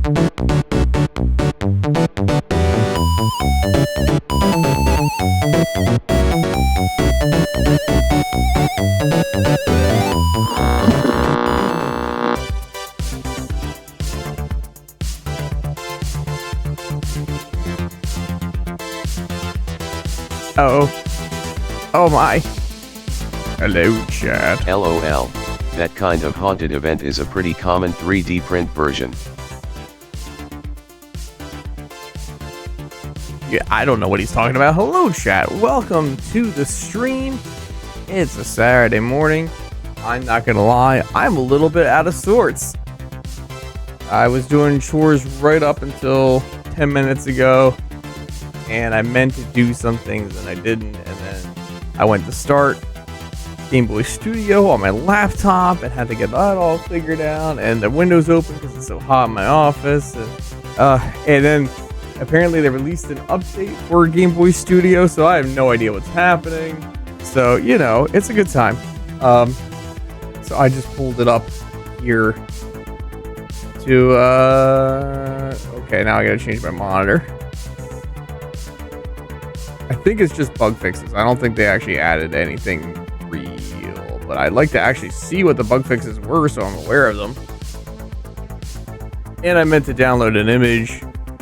Oh my. Hello, chat. LOL. That kind of haunted event is a pretty common 3D print version. Yeah, I don't know what he's talking about. Hello, chat. Welcome to the stream. It's a Saturday morning. I'm not gonna lie, I'm a little bit out of sorts. I was doing chores right up until 10 minutes ago, and I meant to do some things and I didn't, and then I went to start Gbstudio on my laptop and had to get that all figured out, and the window's open because it's so hot in my office, and then apparently they released an update for Gbstudio, so I have no idea what's happening. So, you know, it's a good time. So I just pulled it up here to okay, now I gotta change my monitor. I think it's just bug fixes. I don't think they actually added anything real, but I'd like to actually see what the bug fixes were so I'm aware of them. And I meant to download an image,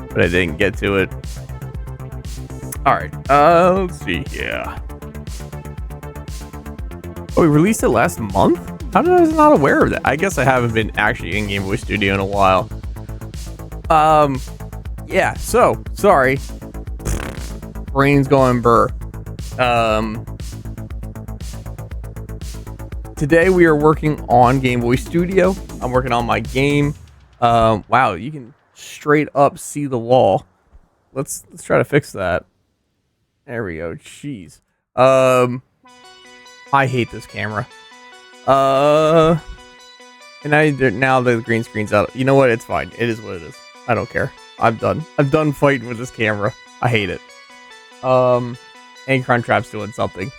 but I didn't get to it. Alright, let's see here. Oh, we released it last month? How did I was not aware of that? I guess I haven't been actually in Gbstudio in a while. Yeah, so, sorry. Brain's going burr. Today we are working on Gbstudio. I'm working on my game. Wow, you can straight up see the wall. Let's try to fix that. There we go. Jeez. I hate this camera. And now the green screen's out. You know what? It's fine. It is what it is. I don't care. I'm done. I'm done fighting with this camera. I hate it. And Crunchtrap's doing something.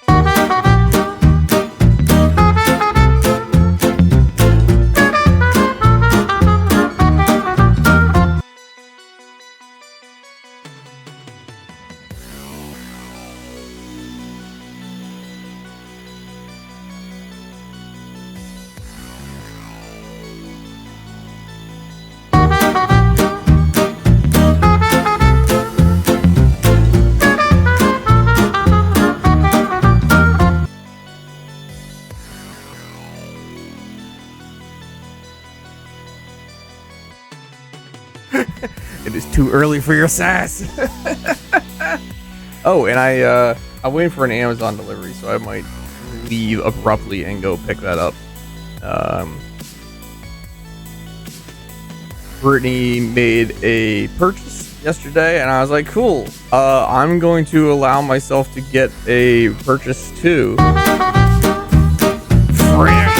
It is too early for your sass. Oh, and I'm waiting for an Amazon delivery, so I might leave abruptly and go pick that up. Brittany made a purchase yesterday, and I was like, cool. I'm going to allow myself to get a purchase too. Fresh.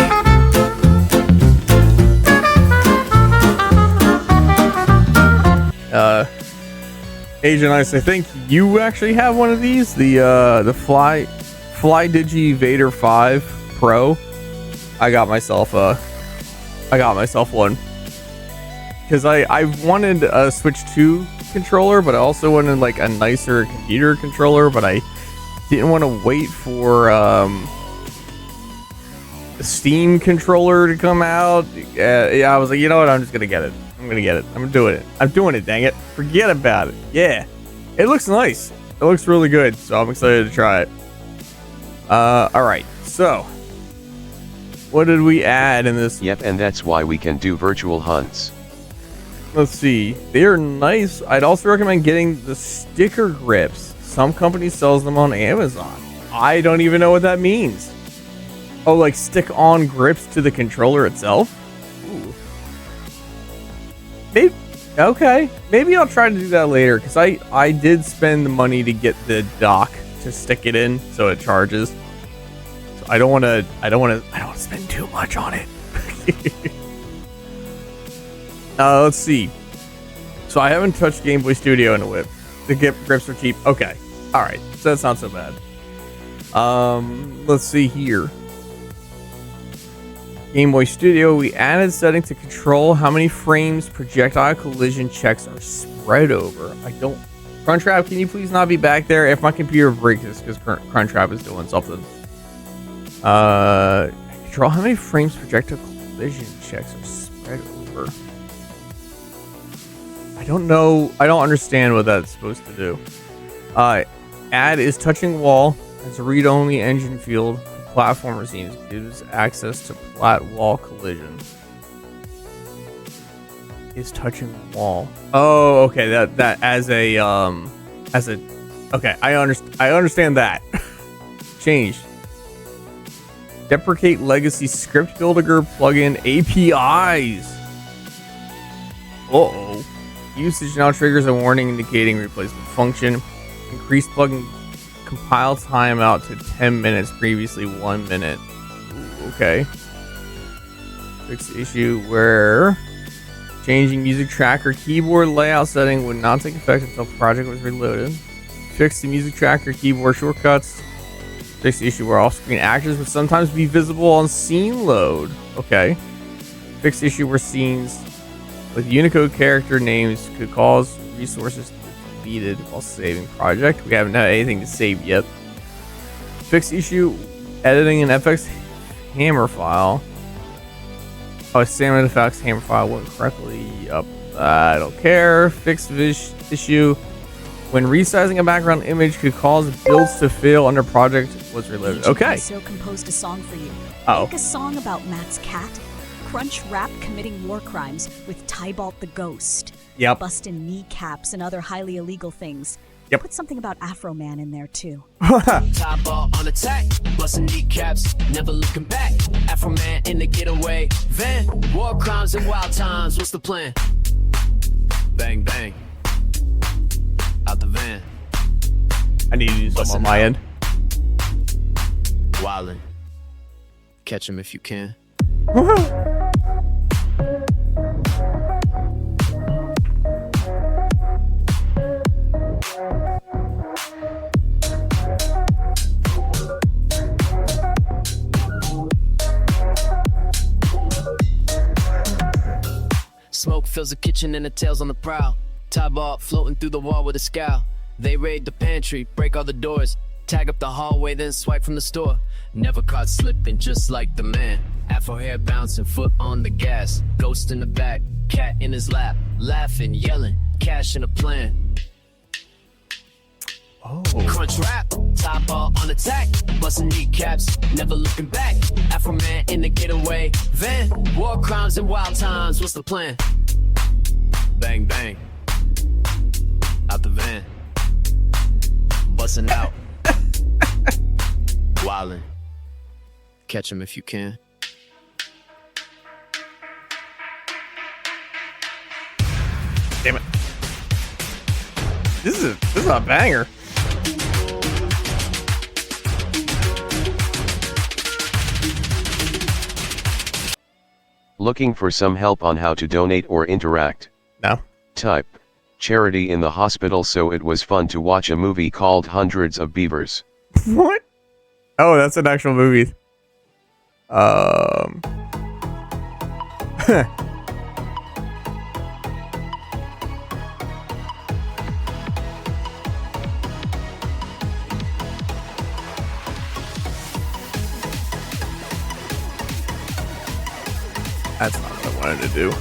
Agent Ice, I think you actually have one of these, the Fly Digi Vader 5 Pro. I got myself one because I wanted a Switch 2 controller, but I also wanted like a nicer computer controller, but I didn't want to wait for the Steam controller to come out. Yeah, I was like, you know what, I'm just gonna get it. I'm gonna get it. I'm doing it. I'm doing it, dang it. Forget about it. Yeah. It looks nice. It looks really good, so I'm excited to try it. Alright, so what did we add in this? Yep, and that's why we can do virtual hunts. Let's see. They're nice. I'd also recommend getting the sticker grips. Some company sells them on Amazon. I don't even know what that means. Oh, like stick on grips to the controller itself? Ooh. Maybe, okay, maybe I'll try to do that later, because I did spend the money to get the dock to stick it in so it charges. So I don't want to spend too much on it. Let's see. So I haven't touched Gbstudio in a whip. The grips are cheap. Okay, all right, so that's not so bad. Let's see here. Gbstudio, we added setting to control how many frames projectile collision checks are spread over. I don't... Crunchtrap, can you please not be back there? If my computer breaks, it's because Crunchtrap is doing something. Control how many frames projectile collision checks are spread over. I don't know. I don't understand what that's supposed to do. Add is touching wall as a read-only engine field. Platformer scenes gives access to plat wall collision. Is touching wall. Oh, okay. That as a okay. I understand that. Changed. Deprecate legacy script builder plugin APIs. Uh-oh. Usage now triggers a warning indicating replacement function. Increase plugin compile timeout to 10 minutes, previously 1 minute. Ooh, okay. Fix the issue where changing music tracker keyboard layout setting would not take effect until the project was reloaded. Fix the music tracker keyboard shortcuts. Fix the issue where off-screen actors would sometimes be visible on scene load. Okay. Fix the issue where scenes with Unicode character names could cause resources to be deleted while saving project. We haven't had anything to save yet. Fix the issue editing an FX hammer file. Oh, Salmon FX hammer file went correctly up. I don't care. Fix the issue when resizing a background image could cause builds to fail under project was reloaded. Okay. So composed a song for you. Oh. Make a song about Matt's cat. Crunch rap committing war crimes with Tybalt the Ghost. Yep. Busting kneecaps and other highly illegal things. Yep. Put something about Afro Man in there too. Tybalt on attack, busting kneecaps, never looking back. Afro Man in the getaway van. War crimes and wild times. What's the plan? Bang bang. Out the van. I need to do something on my end. Wildin'. Catch him if you can. Smoke fills the kitchen and the tails on the prowl. Tybalt floating through the wall with a scowl. They raid the pantry, break all the doors, tag up the hallway, then swipe from the store. Never caught slipping, just like the man. Afro hair bouncing, foot on the gas. Ghost in the back, cat in his lap, laughing, yelling, cash in a plan. Oh. Crunch rap, Tybalt on attack, busting kneecaps, never looking back. Afro Man in the getaway van. War crimes and wild times. What's the plan? Bang bang. Out the van. Busting out. Wildin'. Catch him if you can. Damn it. This is a banger. Looking for some help on how to donate or interact? No. Type charity in the hospital. So it was fun to watch a movie called Hundreds of Beavers. What? Oh, that's an actual movie. That's not what I wanted to do.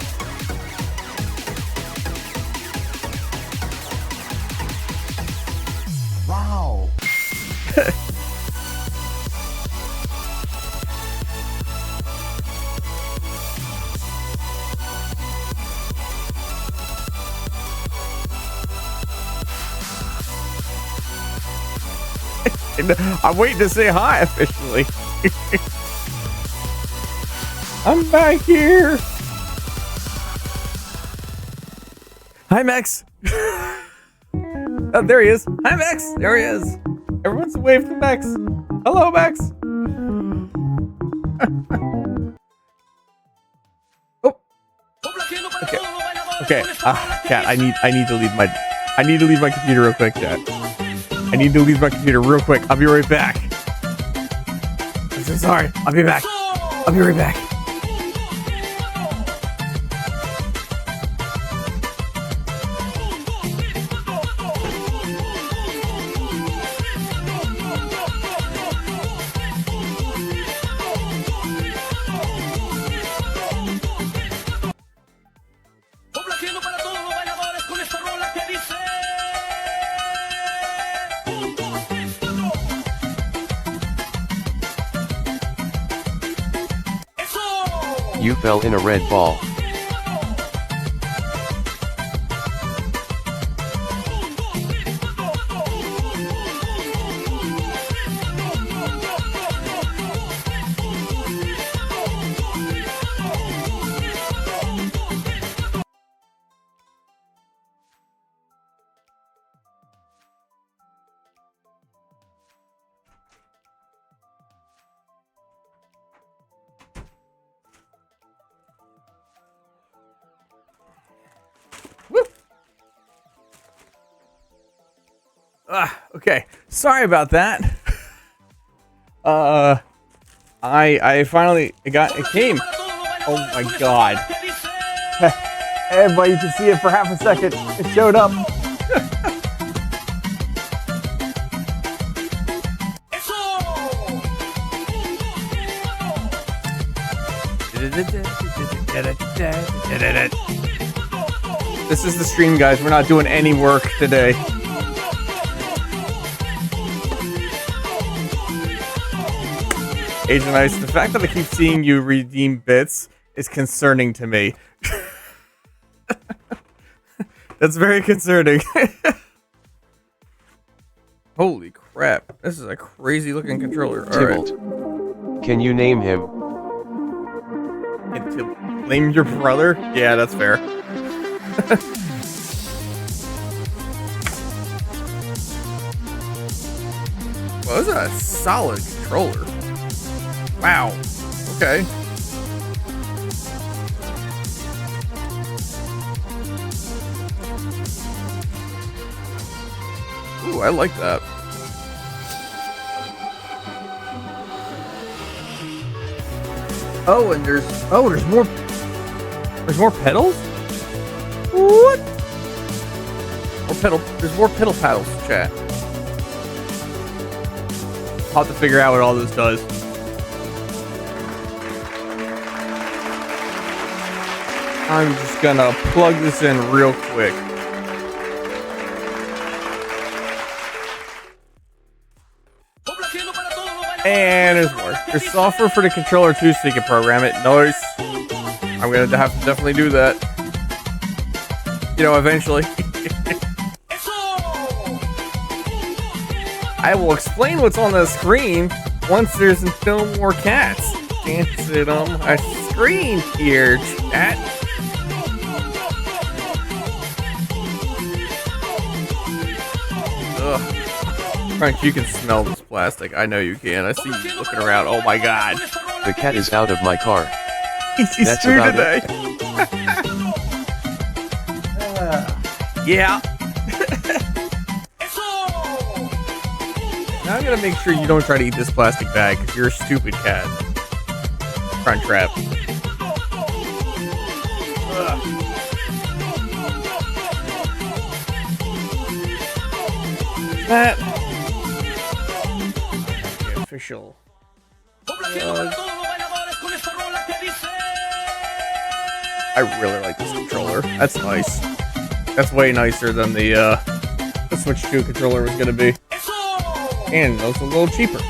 Wow. I'm waiting to say hi officially. I'm back here. Hi, Max. Oh, there he is. Hi, Max. There he is. Everyone's wave to Max. Hello, Max. Oh. Okay. Okay. Chat. I need to leave my computer real quick, chat. I need to leave my computer real quick. I'll be right back. I'm so sorry. I'll be back. I'll be right back. You fell in a red ball. Okay, sorry about that. I finally it came. Oh my god. Everybody, you can see it for half a second. It showed up. This is the stream, guys. We're not doing any work today. Agent Ice, the fact that I keep seeing you redeem bits is concerning to me. That's very concerning. Holy crap. This is a crazy looking controller. Tybalt. Can you name him? Name your brother? Yeah, that's fair. Well, this is a solid controller. Wow. Okay. Ooh, I like that. Oh, and there's more pedals? What? There's more pedal paddles, chat. I'll have to figure out what all this does. I'm just gonna plug this in real quick. And there's more. There's software for the controller too, so you can program it. Nice. I'm gonna have to definitely do that. You know, eventually. I will explain what's on the screen once there's no more cats dancing on my screen here, chat. Ugh. Frank, you can smell this plastic. I know you can. I see you looking around. Oh my god. The cat is out of my car. He's That's through about today. Yeah. Now I'm gonna make sure you don't try to eat this plastic bag because you're a stupid cat. Crunch wrap. That official. I really like this controller. That's nice. That's way nicer than the Switch 2 controller was gonna be. And it was a little cheaper.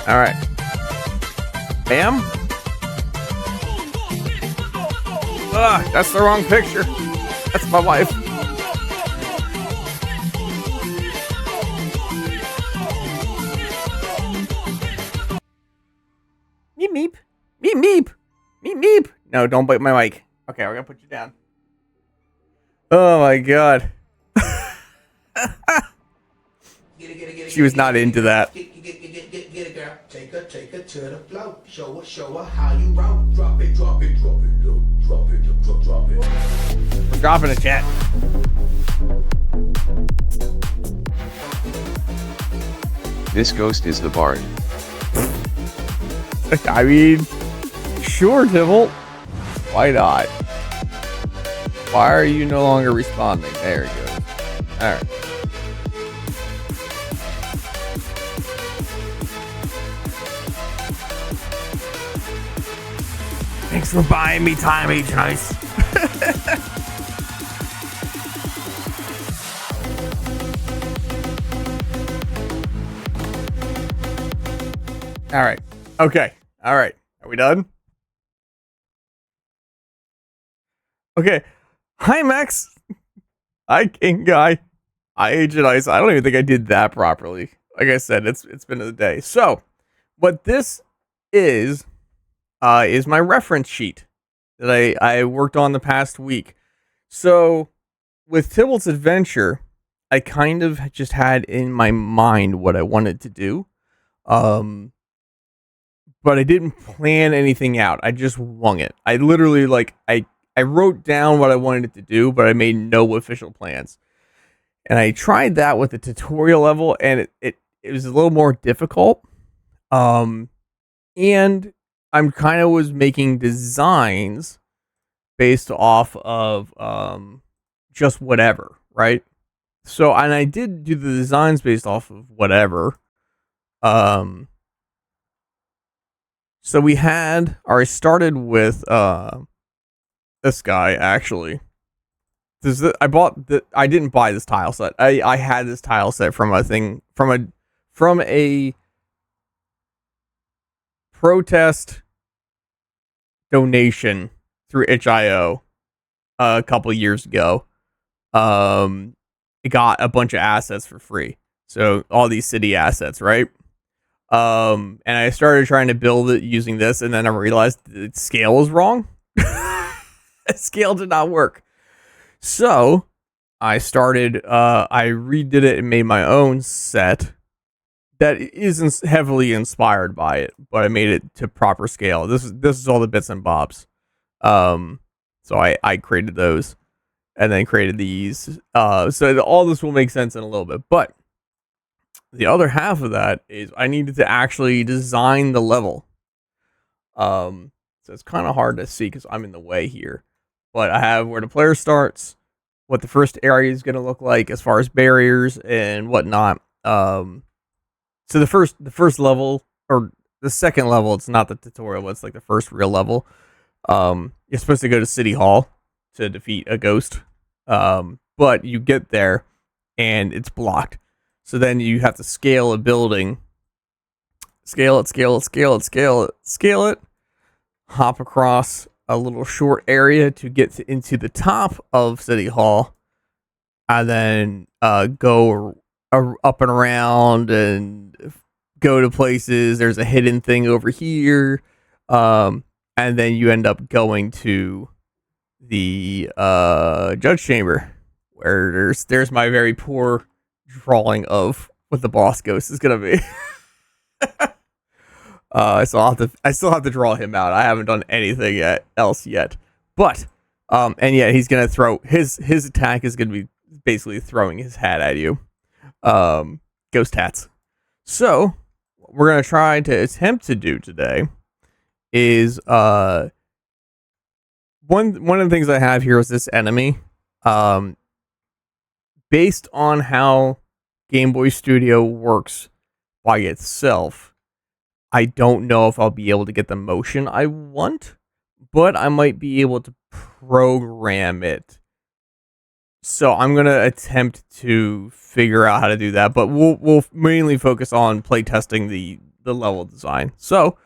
Alright. Ma'am? That's the wrong picture. That's my wife. Meep meep. Meep meep. Meep meep. No, don't bite my mic. Okay, we're gonna put you down. Oh my god. She was not into that. Get it, girl. Take her to the floor. Show her how you roll. Drop it, drop it, drop it, drop it, drop it. We're dropping a chat. This ghost is the bard. I mean, sure, Tybalt. Why not? Why are you no longer responding? There it goes. Alright. Thanks for buying me time, Agent Ice. All right. Okay. All right. Are we done? Okay. Hi, Max. Hi, King Guy. Hi, Agent Ice. I don't even think I did that properly. Like I said, it's been a day. So, what this is my reference sheet that I worked on the past week. So, with Tybalt's Adventure, I kind of just had in my mind what I wanted to do. But I didn't plan anything out. I just wung it. I literally I wrote down what I wanted it to do, but I made no official plans. And I tried that with the tutorial level, and it was a little more difficult. And I'm kind of was making designs based off of just whatever, right? So, and I did do the designs based off of whatever. So I started with this guy actually. I didn't buy this tile set. I had this tile set from a protest donation through itch.io a couple years ago. It got a bunch of assets for free. So all these city assets, right? And I started trying to build it using this, and then I realized the scale was wrong. Scale did not work. So I redid it and made my own set that isn't heavily inspired by it, but I made it to proper scale. This is all the bits and bobs. So I created those and then created these. So all this will make sense in a little bit, but the other half of that is I needed to actually design the level. So it's kind of hard to see because I'm in the way here. But I have where the player starts, what the first area is going to look like as far as barriers and whatnot. So the first level, or the second level, it's not the tutorial, but it's like the first real level. You're supposed to go to City Hall to defeat a ghost. But you get there and it's blocked. So then you have to scale a building, scale it, hop across a little short area to get into the top of City Hall, and then go up and around and go to places. There's a hidden thing over here, and then you end up going to the judge chamber, where there's my very poor drawing of what the boss ghost is gonna be. I still have to draw him out. I haven't done anything else yet. But and yeah, he's gonna throw his attack is gonna be basically throwing his hat at you. Ghost hats. So what we're gonna try to attempt to do today is one of the things I have here is this enemy. Based on how Gbstudio works by itself, I don't know if I'll be able to get the motion I want, but I might be able to program it. So I'm gonna attempt to figure out how to do that, but we'll mainly focus on playtesting the level design. So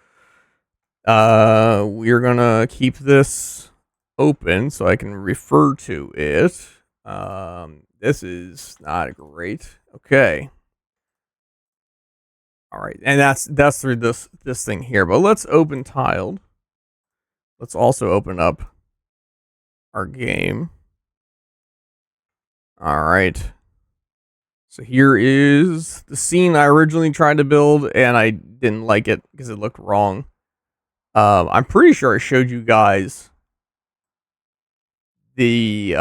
we're gonna keep this open so I can refer to it. This is not great. Okay. All right, and that's through this thing here. But let's open tiled. Let's also open up our game. All right. So here is the scene I originally tried to build, and I didn't like it because it looked wrong. I'm pretty sure I showed you guys the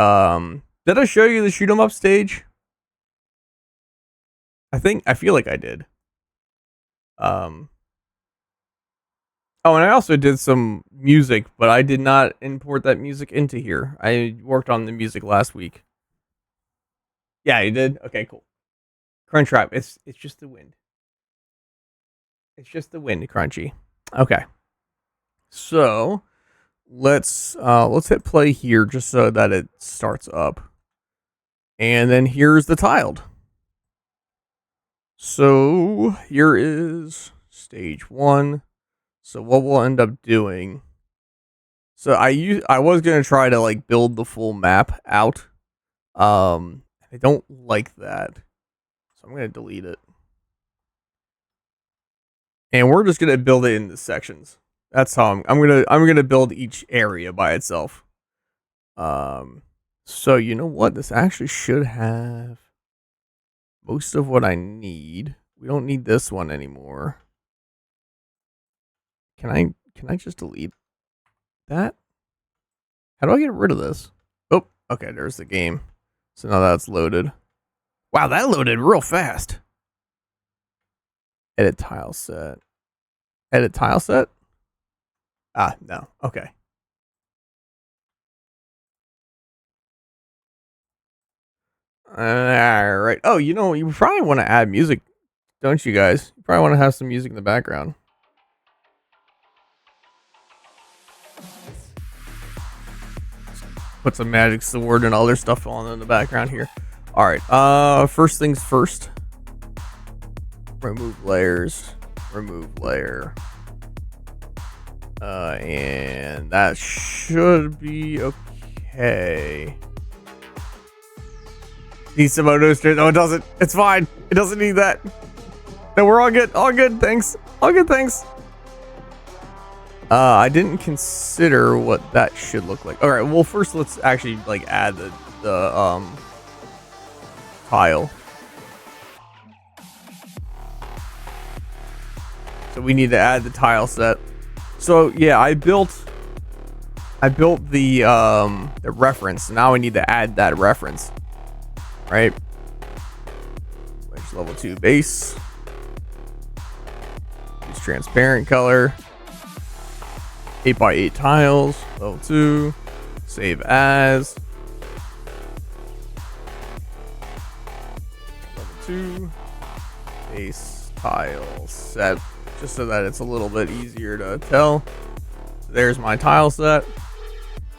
did I show you the shoot 'em up stage? I feel like I did. Oh, and I also did some music, but I did not import that music into here. I worked on the music last week. Yeah, you did? Okay, cool. Crunchwrap, it's just the wind. It's just the wind, Crunchy. Okay. So let's hit play here just so that it starts up. And then here's the tiled. So here is stage 1. So what we'll end up doing, so I was gonna try to like build the full map out. I don't like that, so I'm gonna delete it, and we're just gonna build it into sections. That's how I'm gonna build each area by itself. So you know what? This actually should have most of what I need. We don't need this one anymore. Can I just delete that? How do I get rid of this? Oh, okay, there's the game. So now that's loaded. Wow, that loaded real fast. Edit tile set. Edit tile set? Ah, no. Okay. Alright. Oh, you know, you probably want to add music, don't you guys? You probably want to have some music in the background. Put some magic sword and other stuff on in the background here. Alright, first things first. Remove layers. Remove layer. And that should be okay. Needs some motor. No, it doesn't. It's fine. It doesn't need that. No, we're all good. All good. Thanks. All good. Thanks. I didn't consider what that should look like. All right. Well, first let's actually like add the tile. So we need to add the tile set. So yeah, I built the reference. Now I need to add that reference. Right? Which level 2 base. Use transparent color. 8x8 tiles. Level 2. Save as. Level 2. Base tile set. Just so that it's a little bit easier to tell. There's my tile set.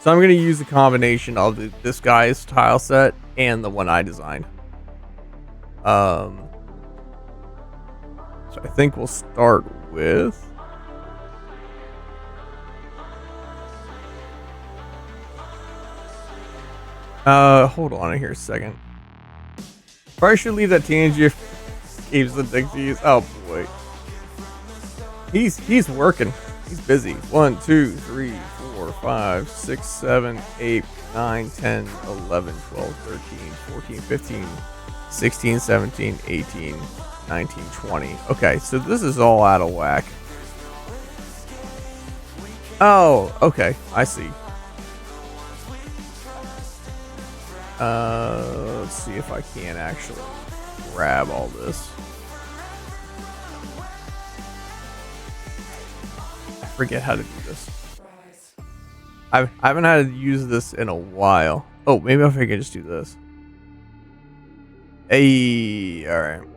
So I'm going to use a combination of this guy's tile set and the one I designed. So I think we'll start with hold on here a second. Probably should leave that TNG if Scape's the Dixies. Oh boy. He's working. He's busy. 1, 2, 3, 4, 5, 6, 7, 8, 9, 10, 11, 12, 13, 14, 15, 16, 17, 18, 19, 20. Okay, so this is all out of whack. Oh, okay. I see. Let's see if I can actually grab all this. I forget how to do this. I haven't had to use this in a while. Oh, maybe if I can just do this. Hey, alright.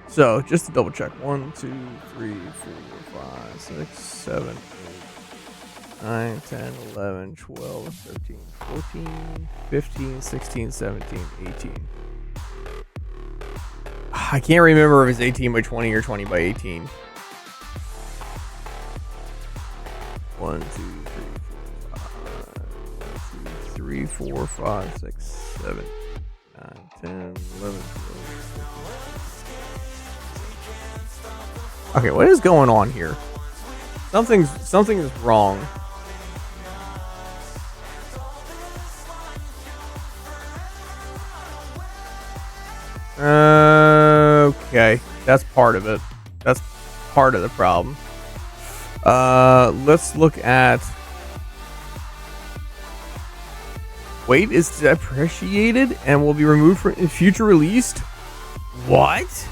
So, just to double check. 1, 2, 3, 4, 5, 6, 7, 8, 9, 10, 11, 12, 13, 14, 15, 16, 17, 18. I can't remember if it's 18 by 20 or 20 by 18. 1, 2, 3, 4, 5, 6, 7, 9, 10, 11, 12. Okay, what is going on here? Something is wrong. Okay, that's part of it. That's part of the problem. Let's look at weight is depreciated and will be removed for in future released. What?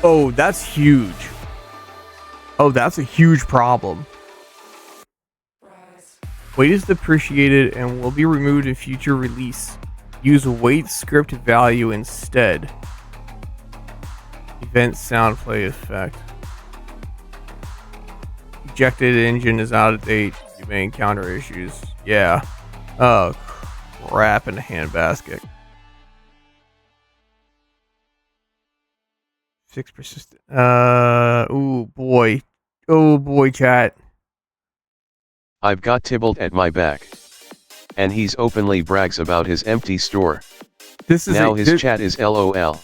Oh, that's huge. Oh, that's a huge problem. Weight is depreciated and will be removed in future release. Use weight script value instead. Event sound play effect. Ejected engine is out of date. You may encounter issues. Yeah. Oh, crap in a handbasket. 6 persistent. Oh boy, chat. I've got Tybalt at my back. And he's openly brags about his empty store. This is now his chat is LOL.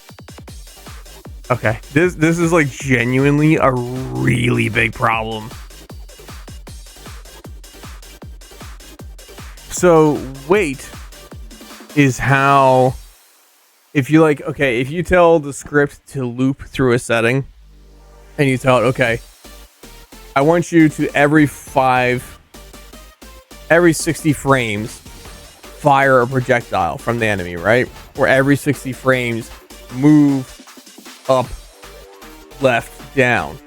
Okay, this is like genuinely a really big problem. So wait is how, if you like, okay, if you tell the script to loop through a setting and you tell it, okay, I want you to every 60 frames fire a projectile from the enemy, right? Or every 60 frames move up, left, down,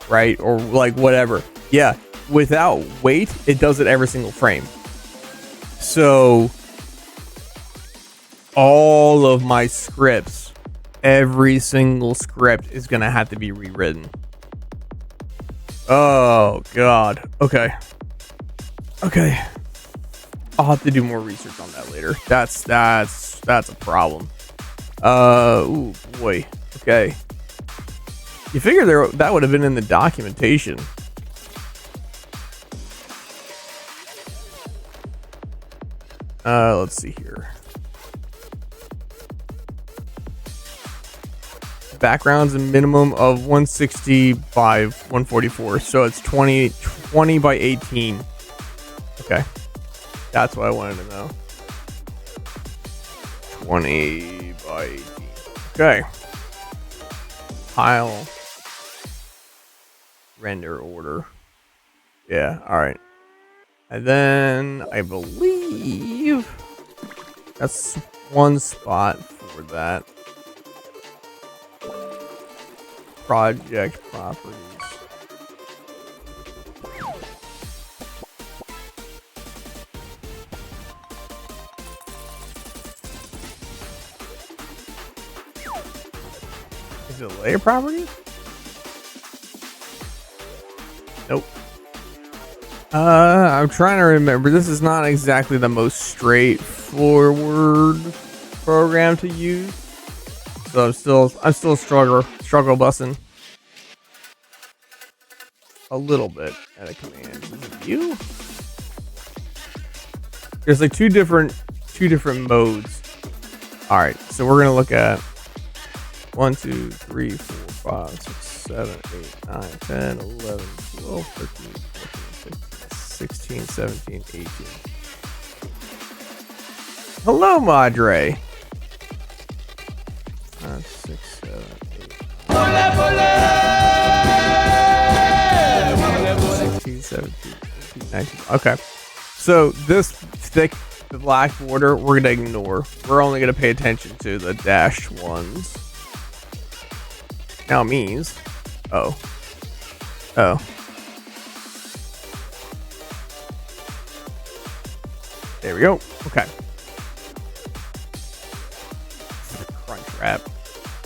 right? Or like whatever. Yeah, without wait, it does it every single frame. So all of my scripts, every single script is gonna have to be rewritten. Oh god. Okay. I'll have to do more research on that later. That's a problem. Ooh boy. Okay. You figure that would have been in the documentation. Let's see here. Background's a minimum of 160 by 144, so it's 20 by 18. Okay, that's what I wanted to know. 20 by 18. Okay. Tile. Render order. Yeah, alright. And then I believe that's one spot for that. Project properties. Is it layer properties? Nope. I'm trying to remember. This is not exactly the most straightforward program to use. So I'm still struggle bussing a little bit at a command. Is it view? There's like two different modes. All right, so we're gonna look at 1, 2, 3, 4, 5, 6, 7, 8, 9, 10, 11, 12, 13, 14, 15, 16, 17, 18. Hello, Madre. 5, 6, 7, 8. 16, 17, 18, 19. Okay. So this thick black border, we're going to ignore. We're only going to pay attention to the dashed ones. Now it means... Oh. There we go. Okay.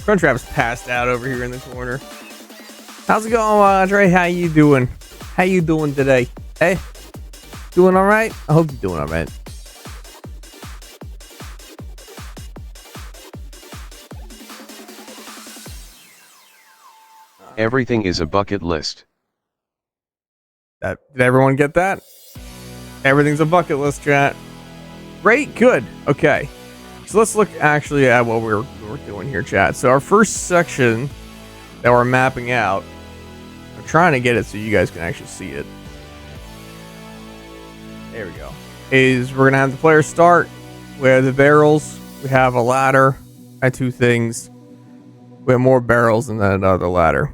Crunchwrap's passed out over here in the corner. How's it going, Andre? How you doing? How you doing today? Hey? Doing all right? I hope you're doing all right. Everything is a bucket list. Did everyone get that? Everything's a bucket list, chat. Great, good. Okay. So let's look actually at what we're doing here, chat. So our first section that we're mapping out, I'm trying to get it so you guys can actually see it. There we go. Is we're going to have the player start with the barrels. We have a ladder and two things. We have more barrels and then another ladder.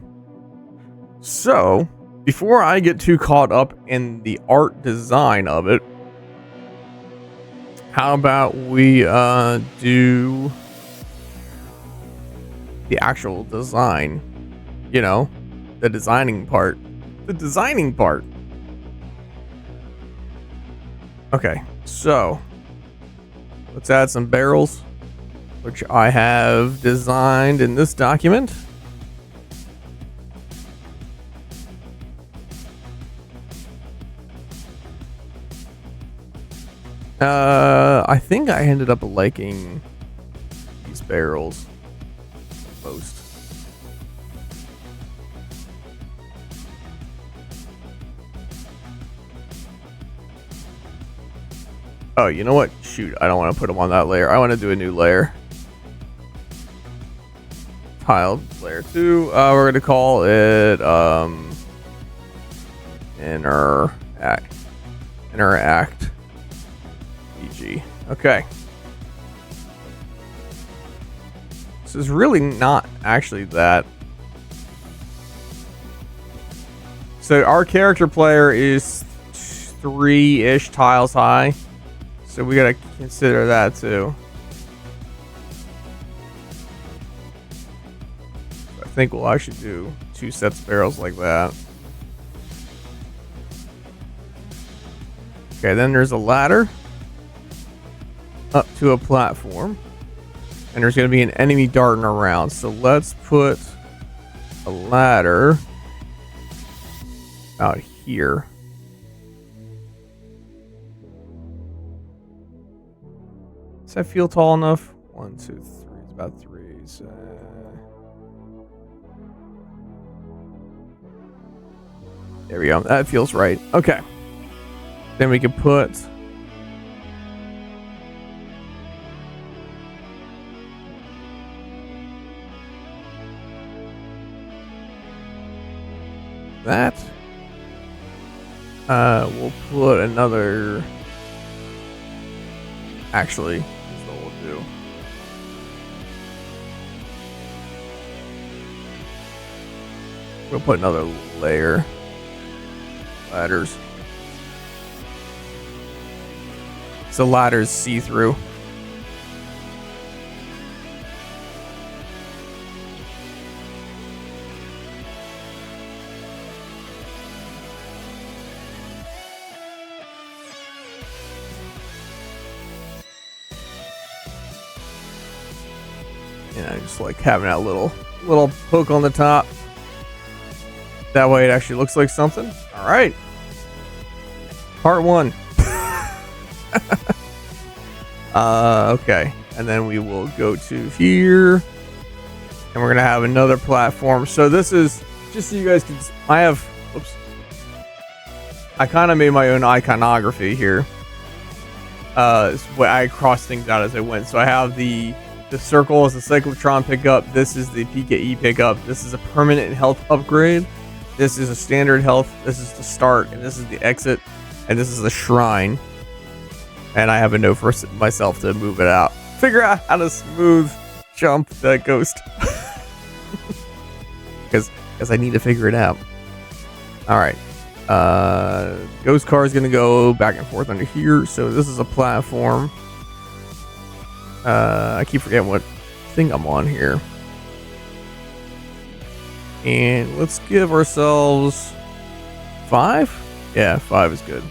So, before I get too caught up in the art design of it, how about we do the actual design? You know, the designing part. The designing part. Okay, so let's add some barrels, which I have designed in this document. I think I ended up liking these barrels most. Oh, you know what? Shoot, I don't want to put them on that layer. I want to do a new layer. Tiled layer 2. We're gonna call it interact EG. Okay. This is really not actually that. So our character player is 3-ish tiles high. So we gotta consider that too. I think we'll actually do 2 sets of barrels like that. Okay, then there's a ladder up to a platform. And there's going to be an enemy darting around. So let's put a ladder out here. Does that feel tall enough? 1, 2, 3. It's about 3. So there we go. That feels right. Okay. Then we can put that. We'll put another. Actually, here's what we'll do. We'll put another layer. Ladders. So ladders see through. And I just like having that little hook on the top. That way it actually looks like something. All right. Part 1. Okay. And then we will go to here. And we're going to have another platform. So this is, just so you guys can, I kind of made my own iconography here. I crossed things out as I went. So I have the circle is the cyclotron pickup. This is the PKE pickup. This is a permanent health upgrade. This is a standard health. This is the start, and this is the exit, and this is the shrine. And I have a note for myself to move it out. Figure out how to smooth jump that ghost, because I need to figure it out. All right, ghost car is gonna go back and forth under here. So this is a platform. I keep forgetting what thing I'm on here. And let's give ourselves 5. Yeah, 5 is good.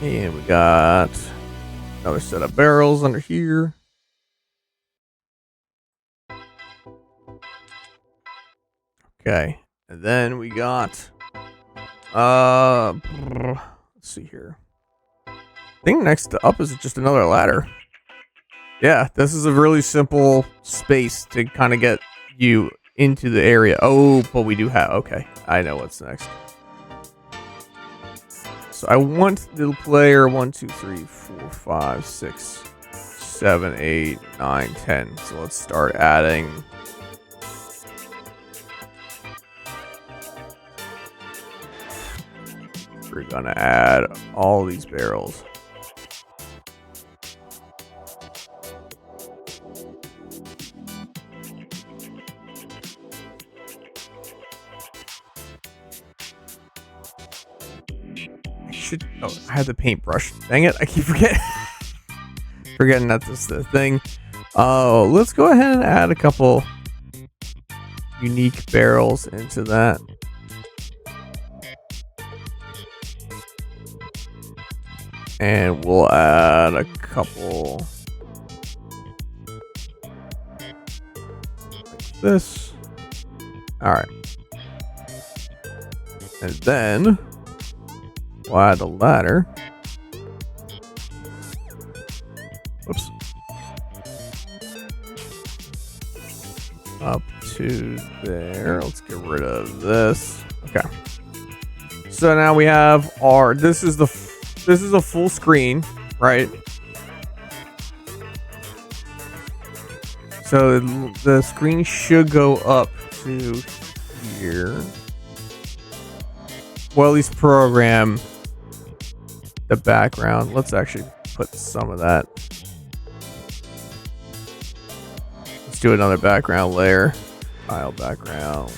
And we got another set of barrels under here. Okay. And then we got let's see here. I think next up is just another ladder. Yeah, this is a really simple space to kind of get you into the area. Oh, but we do have, okay, I know what's next. So I want the player 1, 2, 3, 4, 5, 6, 7, 8, 9, 10. So let's start adding. We're gonna add all these barrels. I had the paintbrush. Dang it, I keep forgetting that this is the thing. Oh, let's go ahead and add a couple unique barrels into that. And we'll add a couple like this. Alright. And then we'll add the ladder. Whoops. up to there. Let's get rid of this. Okay. So now we have our, this is a full screen, right? So the screen should go up to here. Well, at least program the background. Let's actually put some of that. Let's do another background layer. Tile background.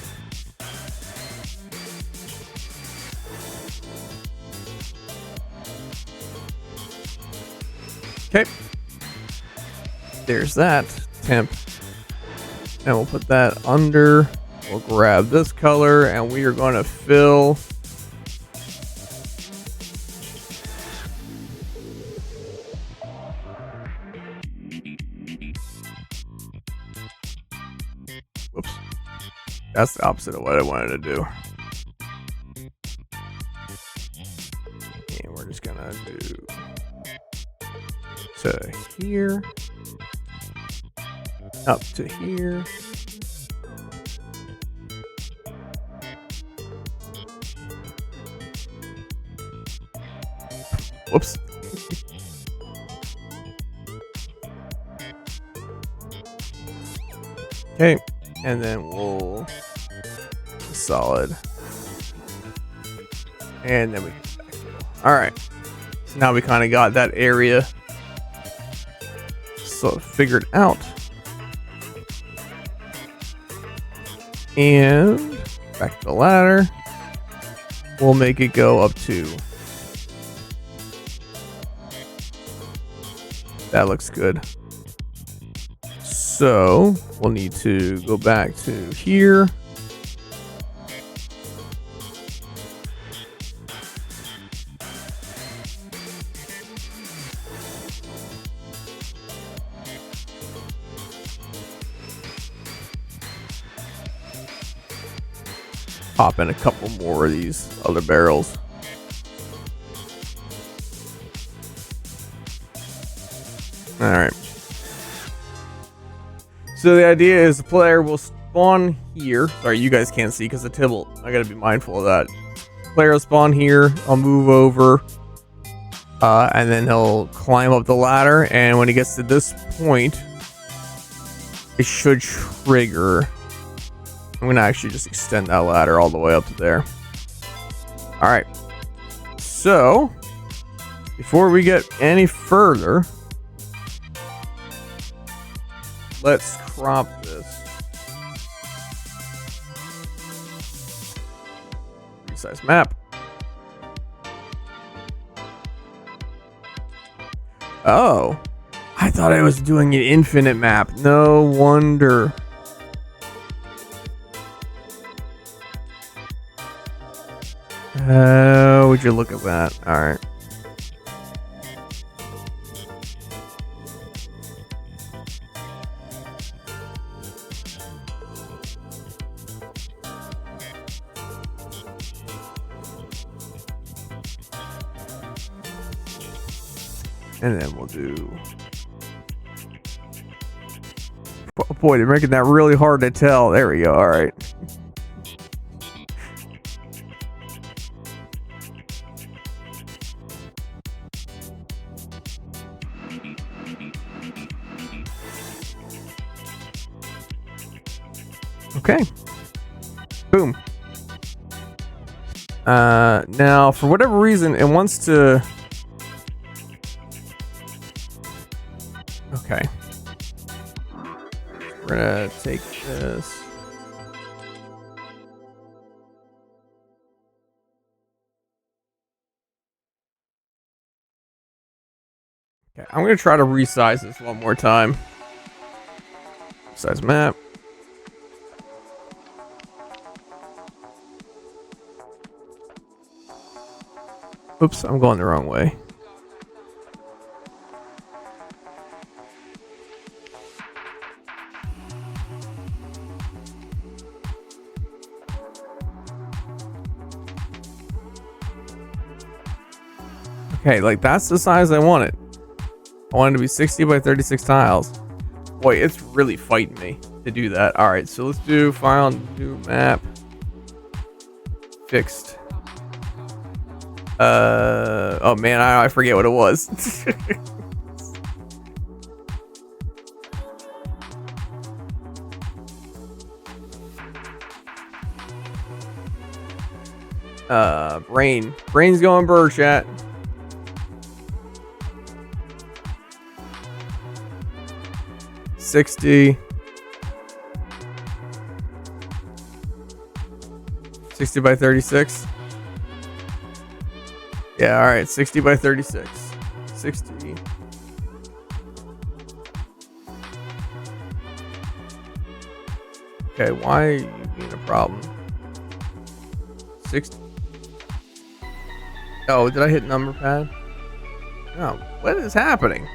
Okay. There's that temp. And we'll put that under. We'll grab this color and we are going to fill whoops. That's the opposite of what I wanted to do. And we're just gonna do to here, up to here. Whoops. Okay, and then we'll solid, and then we can backfill. All right, so now we kind of got that area so figured out, and back to the ladder. We'll make it go up to. That looks good. So we'll need to go back to here. Pop in a couple more of these other barrels. All right. So the idea is the player will spawn here. Sorry, you guys can't see because the tibble. I gotta be mindful of that. Player will spawn here. I'll move over, and then he'll climb up the ladder. And when he gets to this point, it should trigger. I'm gonna actually just extend that ladder all the way up to there. All right. So before we get any further, let's crop this. Resize map. Oh, I thought I was doing an infinite map. No wonder. Would you look at that? All right. And then we'll do. Boy, they're making that really hard to tell. There we go. All right. Okay. Boom. Now, for whatever reason, it wants to. Okay. We're gonna take this. Okay, I'm gonna try to resize this one more time. Size map. Oops, I'm going the wrong way. Okay, like that's the size I wanted. I wanted to be 60 by 36 tiles. Boy, it's really fighting me. to do that. All right, so let's do file, do map, fixed. Oh man, I forget what it was. Brain's going bird chat. $60 by 36. Yeah, all right, 60 by 36. 60. Okay, why are you being a problem? 60. Oh, did I hit number pad? Oh, what is happening?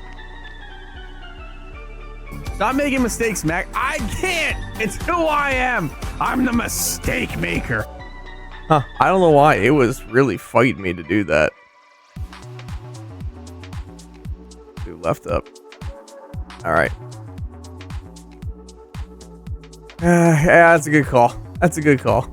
Stop making mistakes, Mac. I can't. It's who I am. I'm the mistake maker. Huh, I don't know why it was really fighting me to do that. Do left up. All right. Yeah, that's a good call. That's a good call.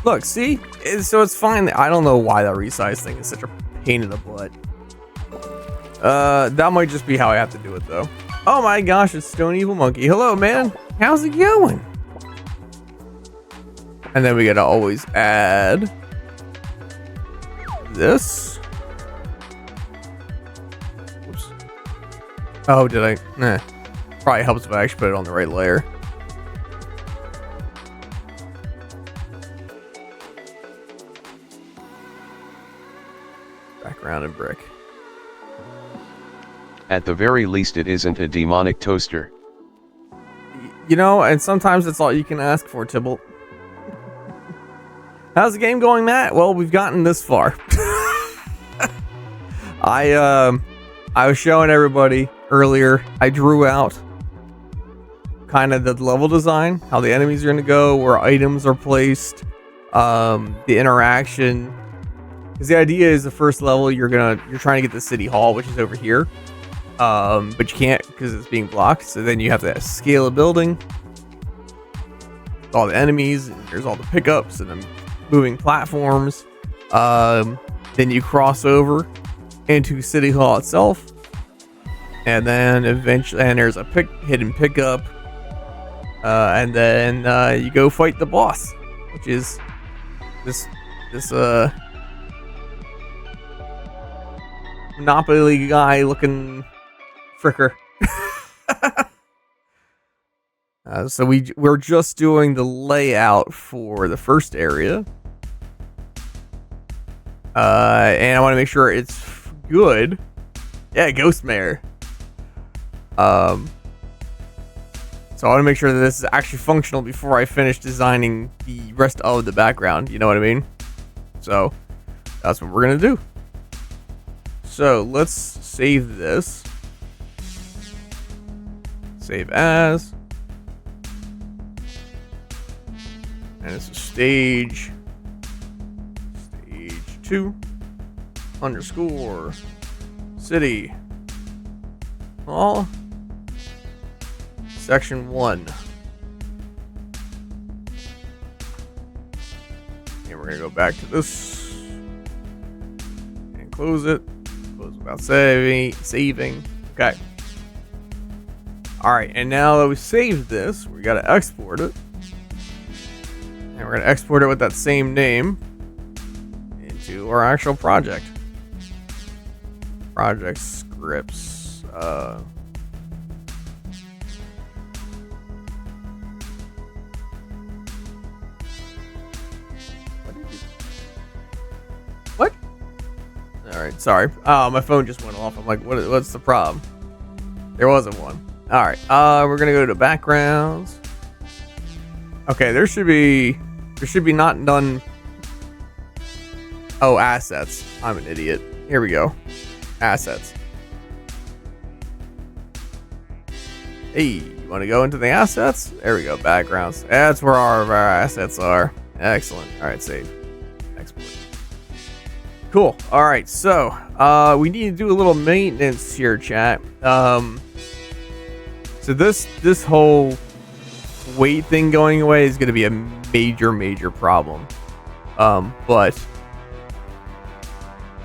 Look, see? So it's fine. I don't know why that resize thing is such a pain in the butt. That might just be how I have to do it, though. Oh my gosh, it's Stone Evil Monkey. Hello, man. How's it going? And then we gotta always add this. Oops. Oh, did I? Nah. Probably helps if I actually put it on the right layer. Background and brick. At the very least, it isn't a demonic toaster. You know, and sometimes that's all you can ask for, Tybalt. How's the game going, Matt? Well, we've gotten this far. I was showing everybody earlier. I drew out kind of the level design, how the enemies are going to go, where items are placed, the interaction. Because the idea is the first level you're trying to get the city hall, which is over here. But you can't because it's being blocked. So then you have to scale a building. All the enemies, and there's all the pickups and the moving platforms. Then you cross over into City Hall itself. And then eventually, and there's a hidden pickup. And then you go fight the boss, which is this Monopoly guy looking fricker. So we're just doing the layout for the first area, and I want to make sure it's good. Yeah, Ghost Mayor. So I want to make sure that this is actually functional before I finish designing the rest of the background. You know what I mean? So that's what we're gonna do. So let's save this. Save as. And it's a stage 2 _ city hall section 1. And we're gonna go back to this and close it. Close without saving. Okay. All right, and now that we saved this, we gotta export it. And we're going to export it with that same name into our actual project. Project scripts. What? All right, sorry. My phone just went off. I'm like, what's the problem? There wasn't one. All right, we're going to go to backgrounds. Okay, there should be not none. Oh, assets. I'm an idiot. Here we go. Assets. Hey, you want to go into the assets? There we go. Backgrounds. That's where all of our assets are. Excellent. All right, save. Export. Cool. All right. So, we need to do a little maintenance here, chat. So this whole weight thing going away is going to be a major problem. But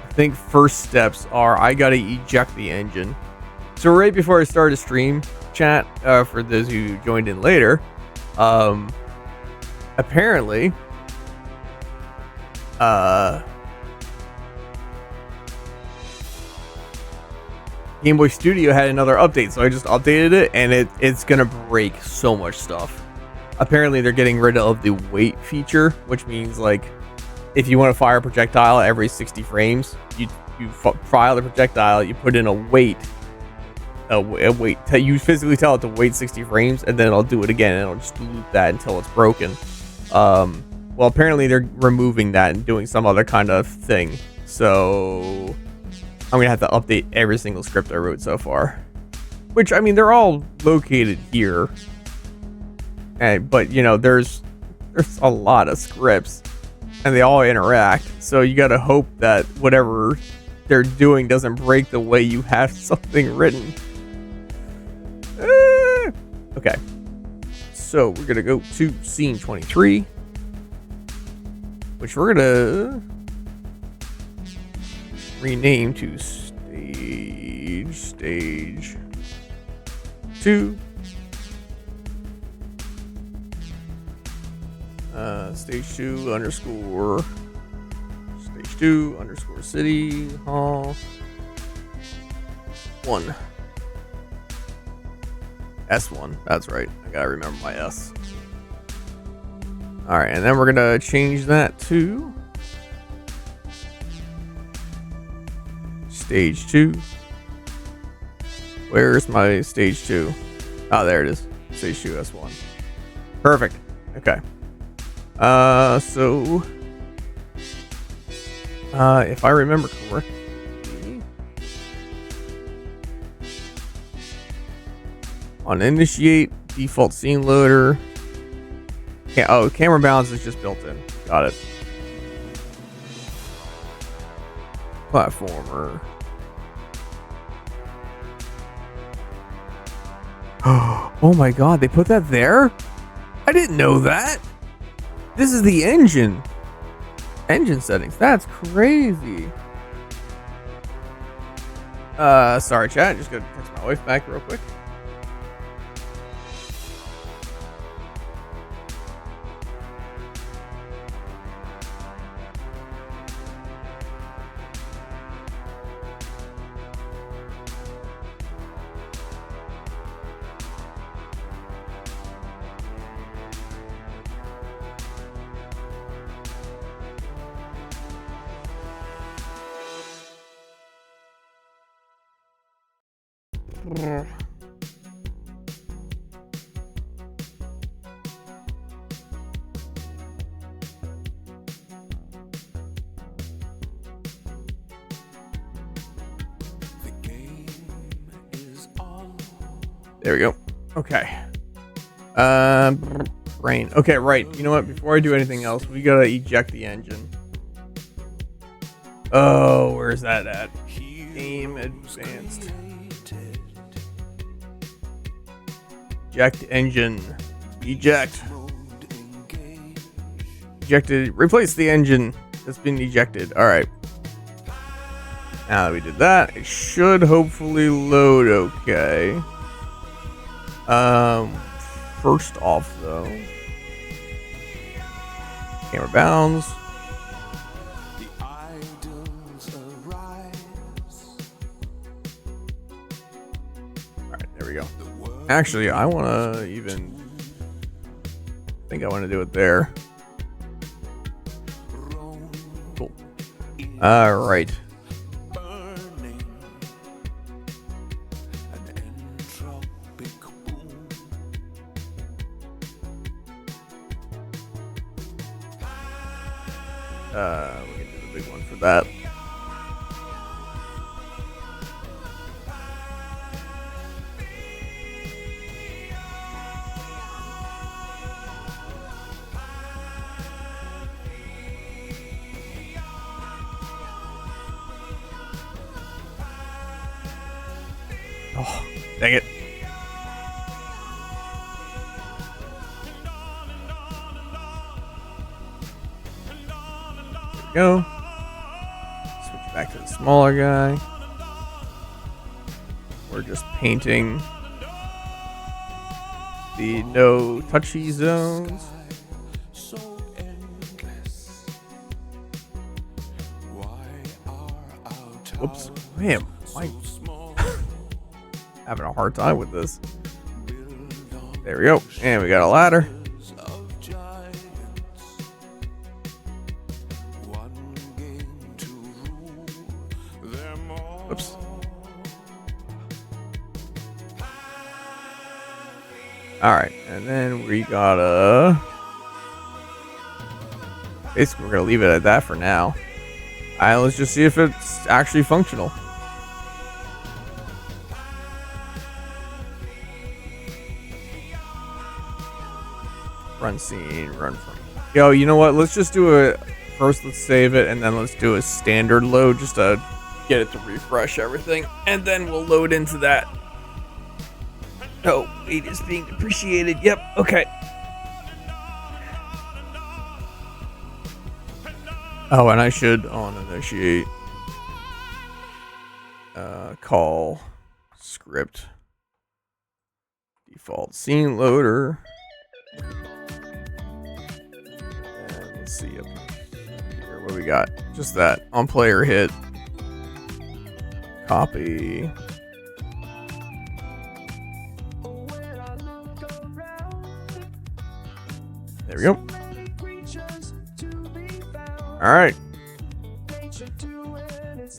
I think first steps are I got to eject the engine. So right before I started the stream, chat, for those who joined in later, apparently, Gbstudio had another update, so I just updated it, and it's gonna break so much stuff. Apparently, they're getting rid of the weight feature, which means like if you want to fire a projectile every 60 frames, you file the projectile, you put in a weight, you physically tell it to wait 60 frames, and then it'll do it again, and it'll just loop that until it's broken. Well, apparently they're removing that and doing some other kind of thing, so I'm gonna have to update every single script I wrote so far. Which, I mean, they're all located here, but you know, there's a lot of scripts, and they all interact. So you gotta hope that whatever they're doing doesn't break the way you have something written. Okay, so we're gonna go to scene 23, which we're gonna rename to stage 2. Stage 2 underscore city hall 1. S1. That's right. I gotta remember my S. All right, and then we're gonna change that to stage 2. Where's my stage 2? Oh, there it is. Stage 2 S1. Perfect. Okay. So if I remember correctly, on initiate, default scene loader. Oh, camera balance is just built in. Got it. Platformer. Oh my god, they put that there? I didn't know that. This is the engine settings. That's crazy. Sorry chat, just gonna text my wife back real quick. There we go. Okay. Brain. Okay, right. You know what? Before I do anything else, we gotta eject the engine. Oh, where's that at? Game advanced. Eject engine. Eject. Ejected. Replace the engine that's been ejected. All right. Now that we did that, it should hopefully load okay. First off though, camera bounds. Alright, there we go. Actually, I wanna think I wanna do it there. Cool. Alright. We can do the big one for that. Oh, dang it. There we go. Switch back to the smaller guy. We're just painting the no touchy zones. Whoops. Man, I'm having a hard time with this. There we go. And we got a ladder. Oops. Alright, and then we gotta... Basically, we're gonna leave it at that for now. Alright, let's just see if it's actually functional. Run scene, run from... Yo, you know what? Let's just do a... First, let's save it, and then let's do a standard load just to get it to refresh everything. And then we'll load into that. Oh, it is being depreciated. Yep, okay. Oh, and I should on initiate call script default scene loader. And let's see up here what we got. Just that on player hit. Copy. There we go. All right.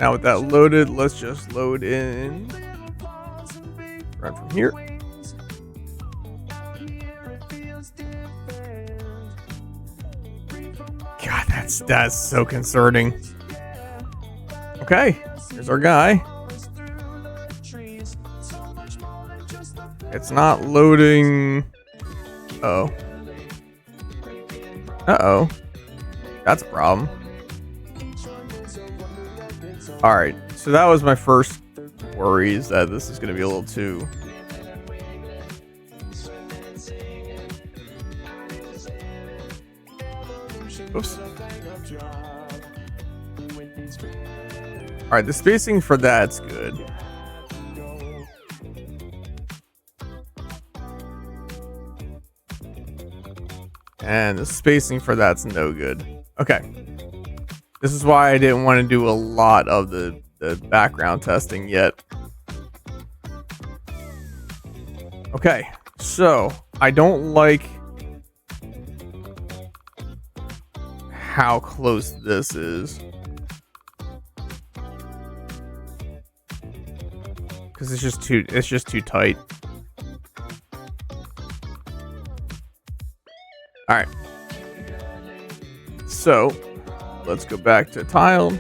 Now with that loaded, let's just load in. Run from here. God, that's so concerning. Okay, here's our guy. It's not loading. Uh-oh. Uh-oh. That's a problem. Alright, so that was my first worry, is that this is going to be a little too... Oops. Alright, the spacing for that's good. And the spacing for that's no good. Okay. This is why I didn't want to do a lot of the background testing yet. Okay, so I don't like how close this is. Because it's just too tight. Alright. So let's go back to tiled.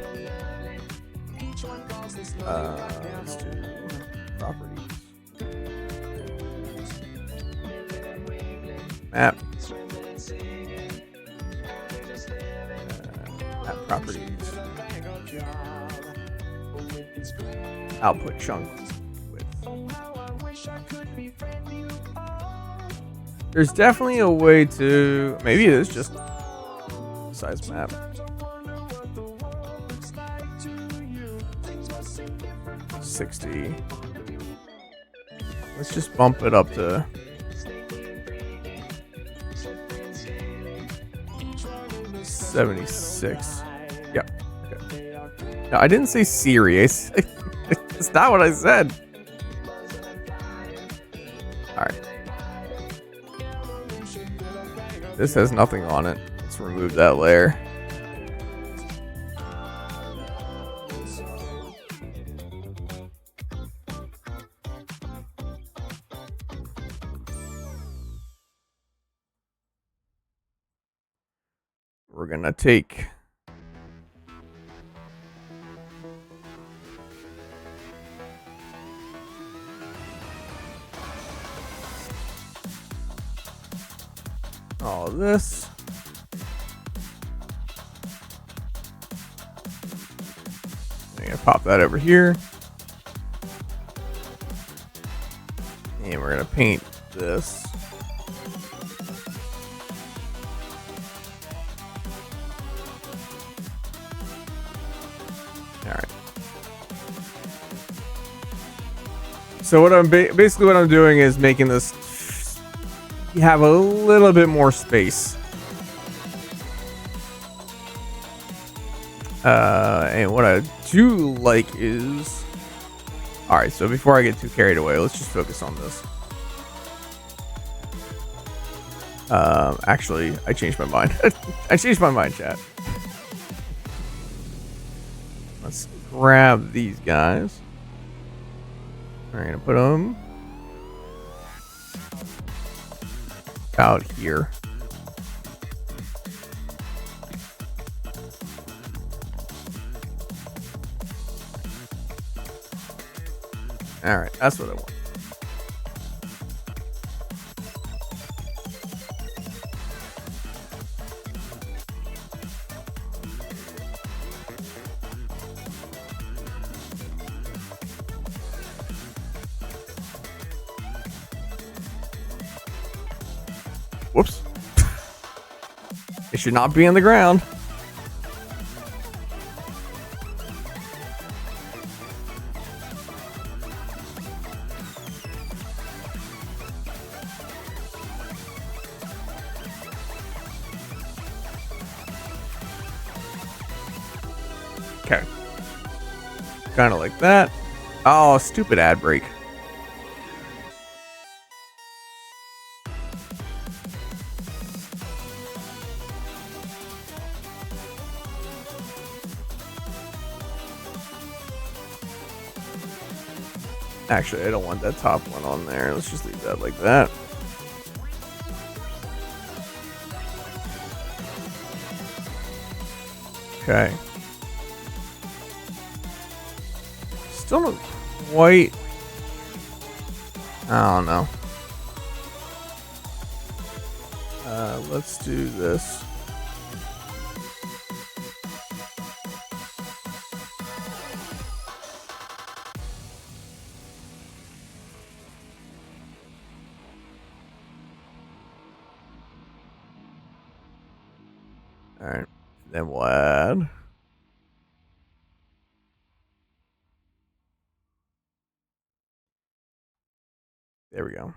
Let's do properties. Map. Map properties. Output chunk width. There's definitely a way to... Maybe it is just size map. $60. Let's just bump it up to $76. Yep. Okay. No, I didn't say serious. It's not what I said. Alright. This has nothing on it. Let's remove that layer. We're gonna take all of this. I'm gonna pop that over here. And we're gonna paint this. All right. So what I'm basically what I'm doing is making this have a little bit more space. And what I do like is, all right. So before I get too carried away, let's just focus on this. Actually, I changed my mind. I changed my mind, chat. Let's grab these guys. We're gonna put them out here. All right, that's what I want. Whoops. It should not be on the ground. Okay. Kind of like that. Oh, stupid ad break. Actually, I don't want that top one on there. Let's just leave that like that. Okay. Still not quite. I don't know. Let's do this. All right, then we'll add. There we go.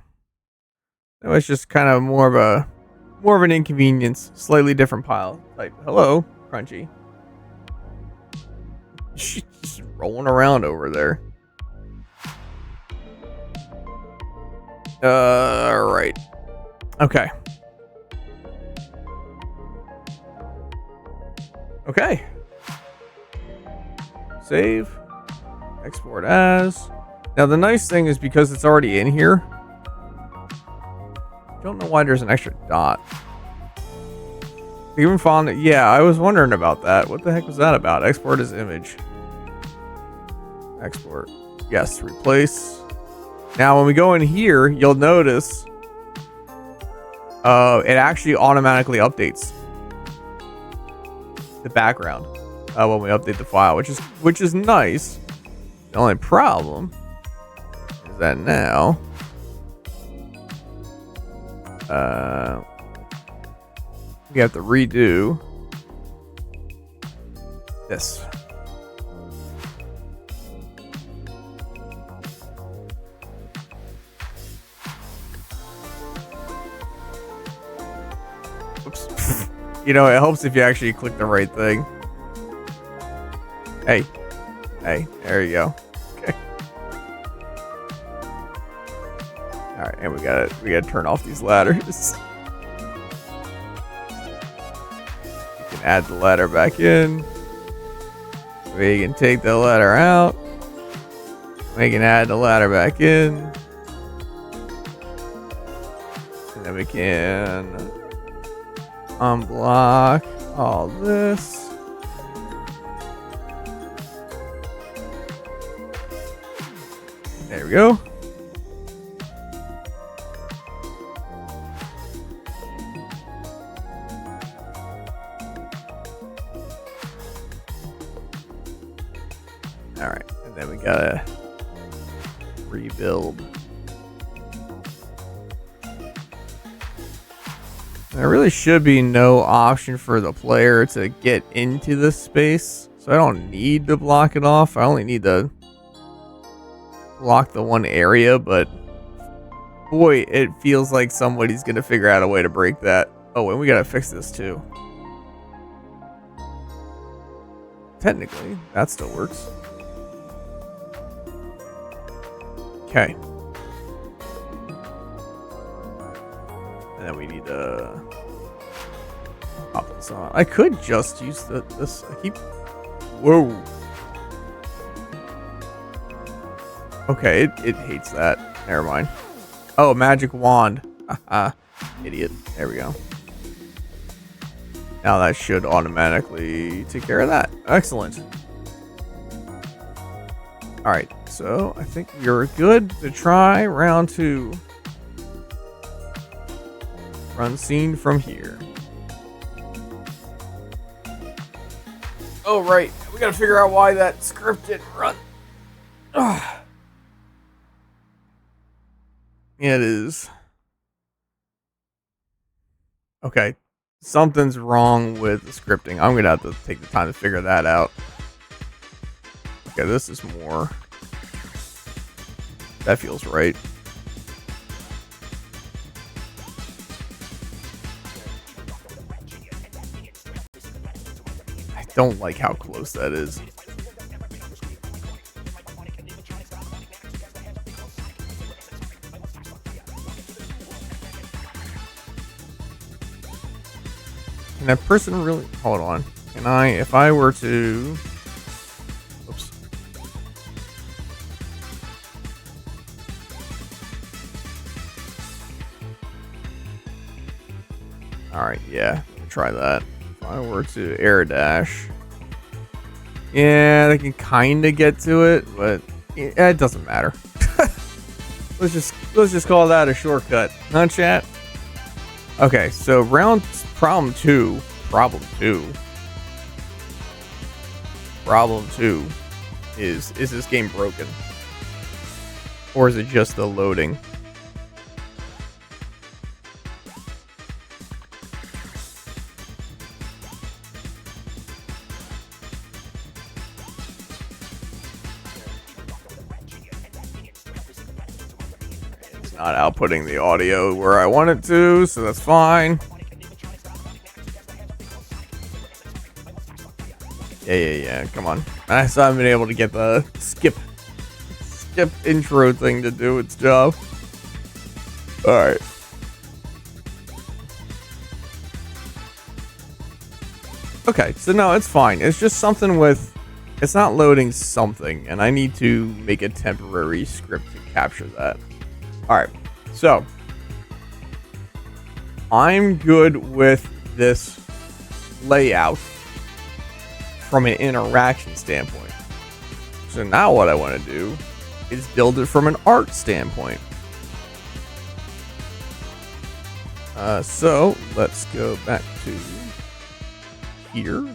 That was just kind of more of an inconvenience, slightly different pile type. Hello, Crunchy. She's just rolling around over there. All right. Okay. Okay. Save. Export as. Now the nice thing is because it's already in here. Don't know why there's an extra dot. Even found it. Yeah, I was wondering about that. What the heck was that about? Export as image. Export. Yes, replace. Now when we go in here, you'll notice it actually automatically updates the background when we update the file, which is nice. The only problem is that now we have to redo this. Oops. You know, it helps if you actually click the right thing. Hey, there you go. Okay. All right, and we gotta turn off these ladders. You can add the ladder back in. We can take the ladder out. We can add the ladder back in. And then we can unblock all this. There we go. All right, and then we gotta rebuild There really should be no option for the player to get into this space. So I don't need to block it off. I only need to block the one area, but boy, it feels like somebody's going to figure out a way to break that. Oh, and we got to fix this too. Technically, that still works. Okay. And then we need to pop this on. I could just use this. I keep... Whoa. Okay, it hates that. Never mind. Oh, magic wand. Haha. Idiot. There we go. Now that should automatically take care of that. Excellent. Alright, so I think you're good to try round 2. Run scene from here. Oh, right. We gotta figure out why that script didn't run. Ugh. Yeah, it is. Okay. Something's wrong with the scripting. I'm gonna have to take the time to figure that out. Okay, this is more. That feels right. I don't like how close that is. Can that person really... Hold on. Can I... If I were to... Oops. Alright, yeah. Let me try that. If I were to air dash... Yeah, they can kind of get to it, but it doesn't matter. Let's just call that a shortcut. Huh, chat? Okay, so problem two is this game broken? Or is it just the loading? It's not outputting the audio where I want it to, so that's fine. Yeah, come on. I still haven't been able to get the skip intro thing to do its job. Alright. Okay, so no, it's fine. It's just something with... It's not loading something, and I need to make a temporary script to capture that. Alright, so... I'm good with this layout from an interaction standpoint. So now what I want to do is build it from an art standpoint. So let's go back to here.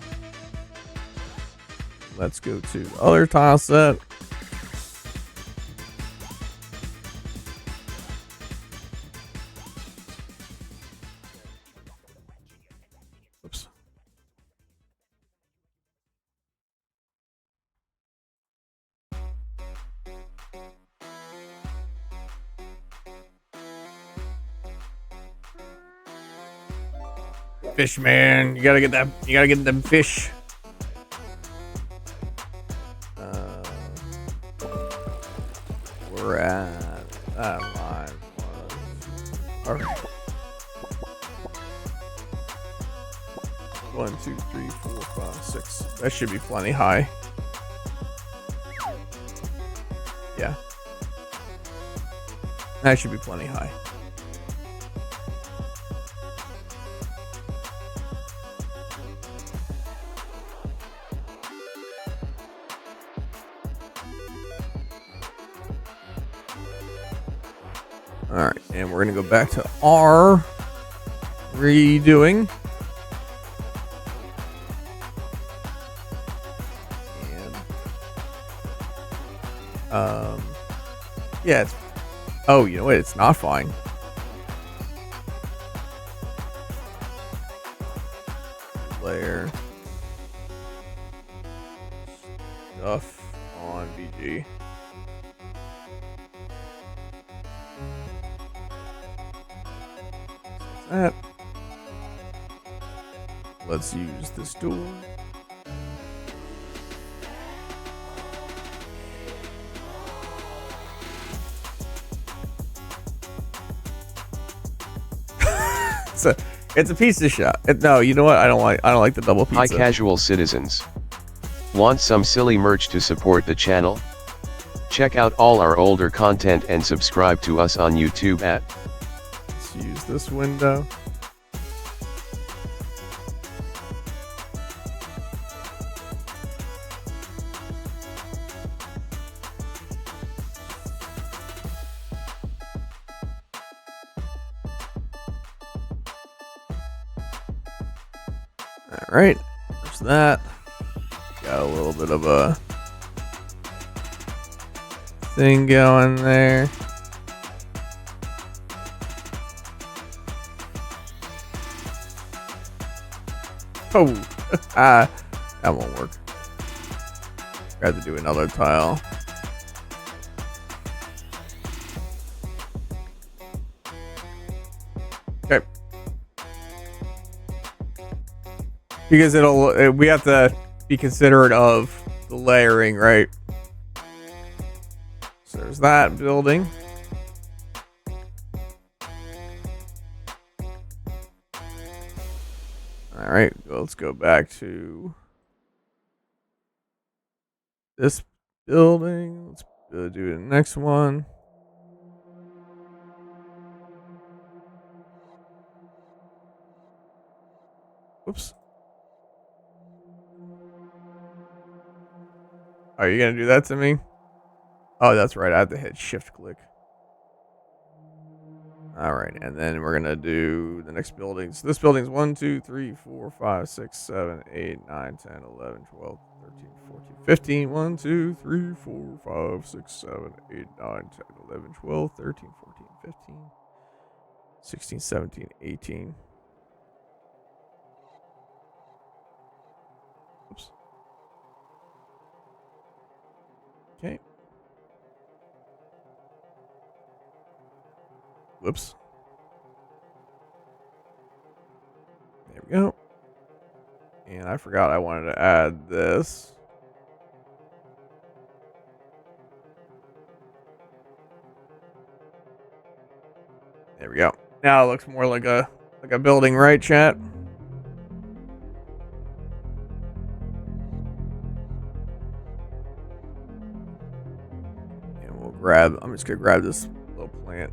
Let's go to the other tile set. Oops. Fish, man, you gotta get that. You gotta get them fish. We're at that line was. Okay. 1, 2, 3, 4, 5, 6. That should be plenty high. Yeah. That should be plenty high. Alright, and we're going to go back to R. Redoing. And, yeah, it's... Oh, you know what? It's not fine. stuff on VG. That. Let's use this door. It's a pizza shop. No, you know what? I don't like the double pizza. Hi casual citizens. Want some silly merch to support the channel? Check out all our older content and subscribe to us on YouTube at. Let's use this window. Alright, there's that. Got a little bit of a thing going there. Oh, that won't work. Got to do another tile. Okay. Because we have to be considerate of the layering, right? So there's that building. All right, let's go back to this building. Let's do the next one. Whoops. Are you gonna do that to me? Oh, that's right. I have to hit shift click. All right, and then we're gonna do the next building. So this building's 1, 2, 3, 4, 5, 6, 7, 8, 9, 10, 11, 12, 13, 14, 15. 1, 2, 3, 4, 5, 6, 7, 8, 9, 10, 11, 12, 13, 14, 15, 16, 17, 18. Oops. Okay. Whoops. There we go. And I forgot I wanted to add this. There we go. Now it looks more like a building, right, chat? And we'll grab. I'm just gonna grab this little plant.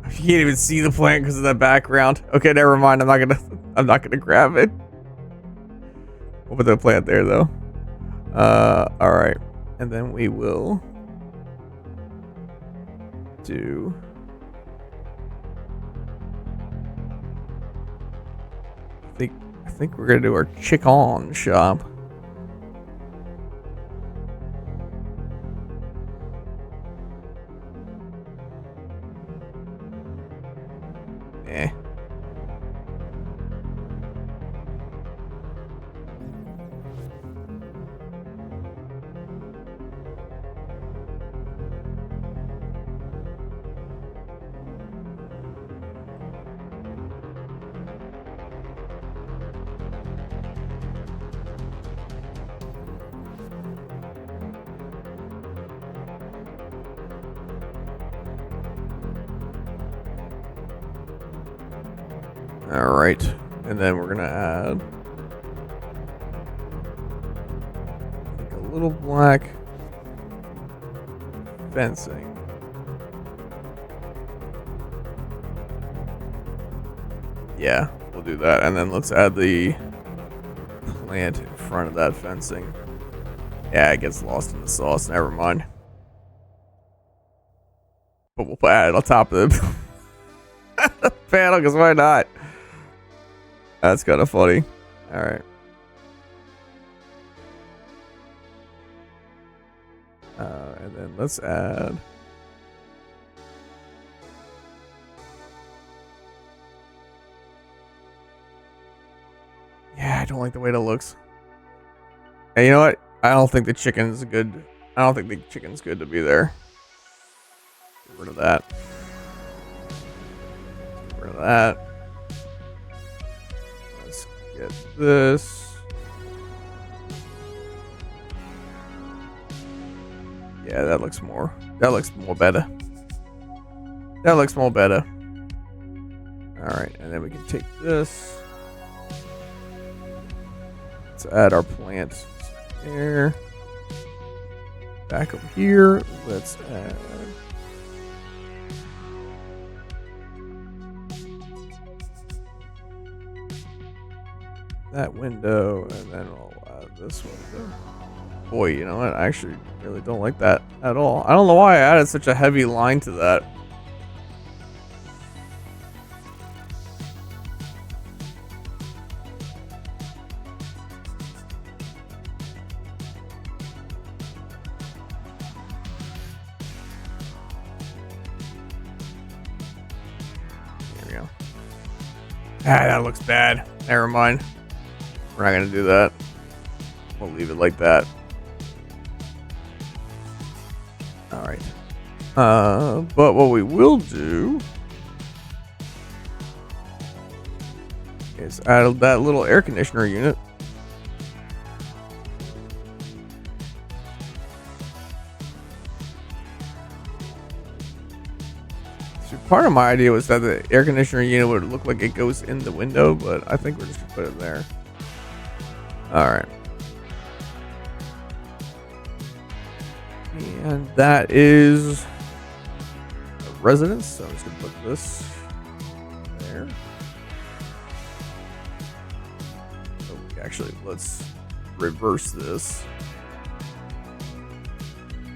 You can't even see the plant because of that background. Okay, never mind. I'm not gonna grab it. We'll put the plant there though. All right, and then we will do. I think we're gonna do our chicken shop. Eh. All right, and then we're gonna add like a little black fencing. Yeah, we'll do that, and then let's add the plant in front of that fencing. Yeah, it gets lost in the sauce. Never mind. But we'll add it on top of the panel, because why not? That's kind of funny. All right. And then let's add. Yeah, I don't like the way that looks. Hey, you know what? I don't think the chicken's good. I don't think the chicken's good to be there. Get rid of that. Get rid of that. Let's get this. Yeah, that looks more. That looks more better. That looks more better. Alright, and then we can take this. Let's add our plants there. Back over here. Let's add. That window, and then I'll add this window. Boy, you know what? I actually really don't like that at all. I don't know why I added such a heavy line to that. That looks bad. Never mind. We're not gonna do that. We'll leave it like that. Alright. But what we will do is add that little air conditioner unit. Part of my idea was that the air conditioner unit would look like it goes in the window, but I think we're just gonna put it there. Alright. And that is a residence, so I'm just gonna put this there. Okay, actually, let's reverse this.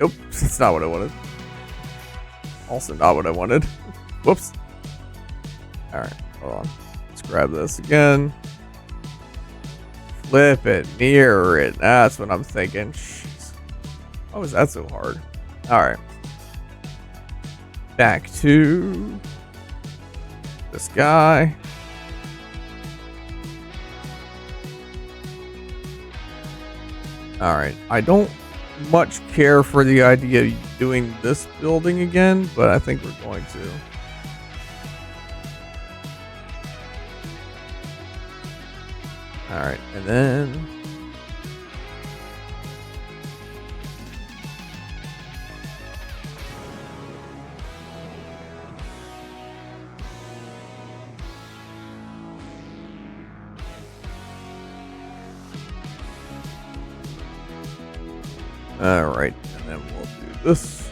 Nope, that's not what I wanted. Also not what I wanted. Whoops. Alright, hold on. Let's grab this again. Flip it, mirror it. That's what I'm thinking. Jeez. Why was that so hard? Alright. Back to this guy. Alright, I don't much care for the idea of doing this building again, but I think we're going to. Alright, and then alright, and then we'll do this.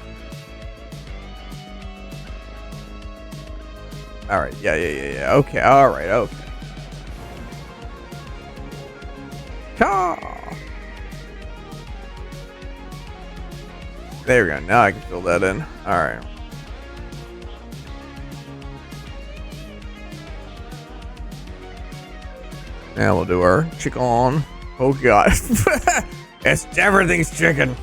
Alright, yeah. Okay, alright, okay. There we go. Now I can fill that in. All right. Now we'll do our chicken. Oh god, it's everything's chicken.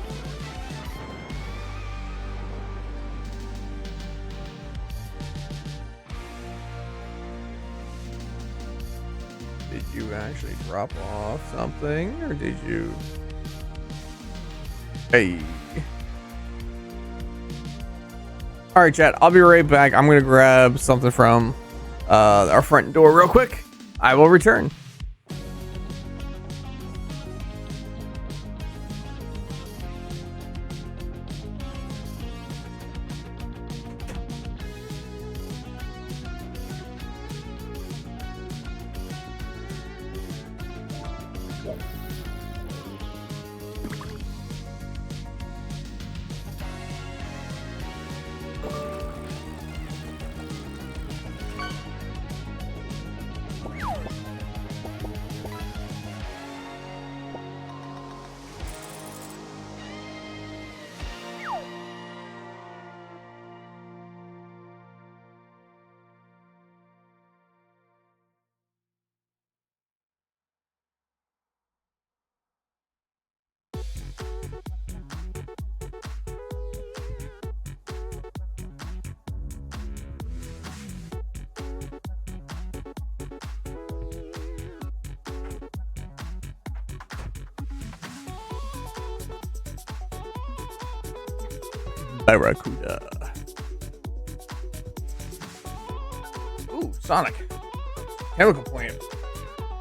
Did you actually drop off something, or did you? Hey. All right, chat. I'll be right back. I'm gonna grab something from our front door real quick. I will return. Barracuda. Ooh, Sonic. Chemical plant.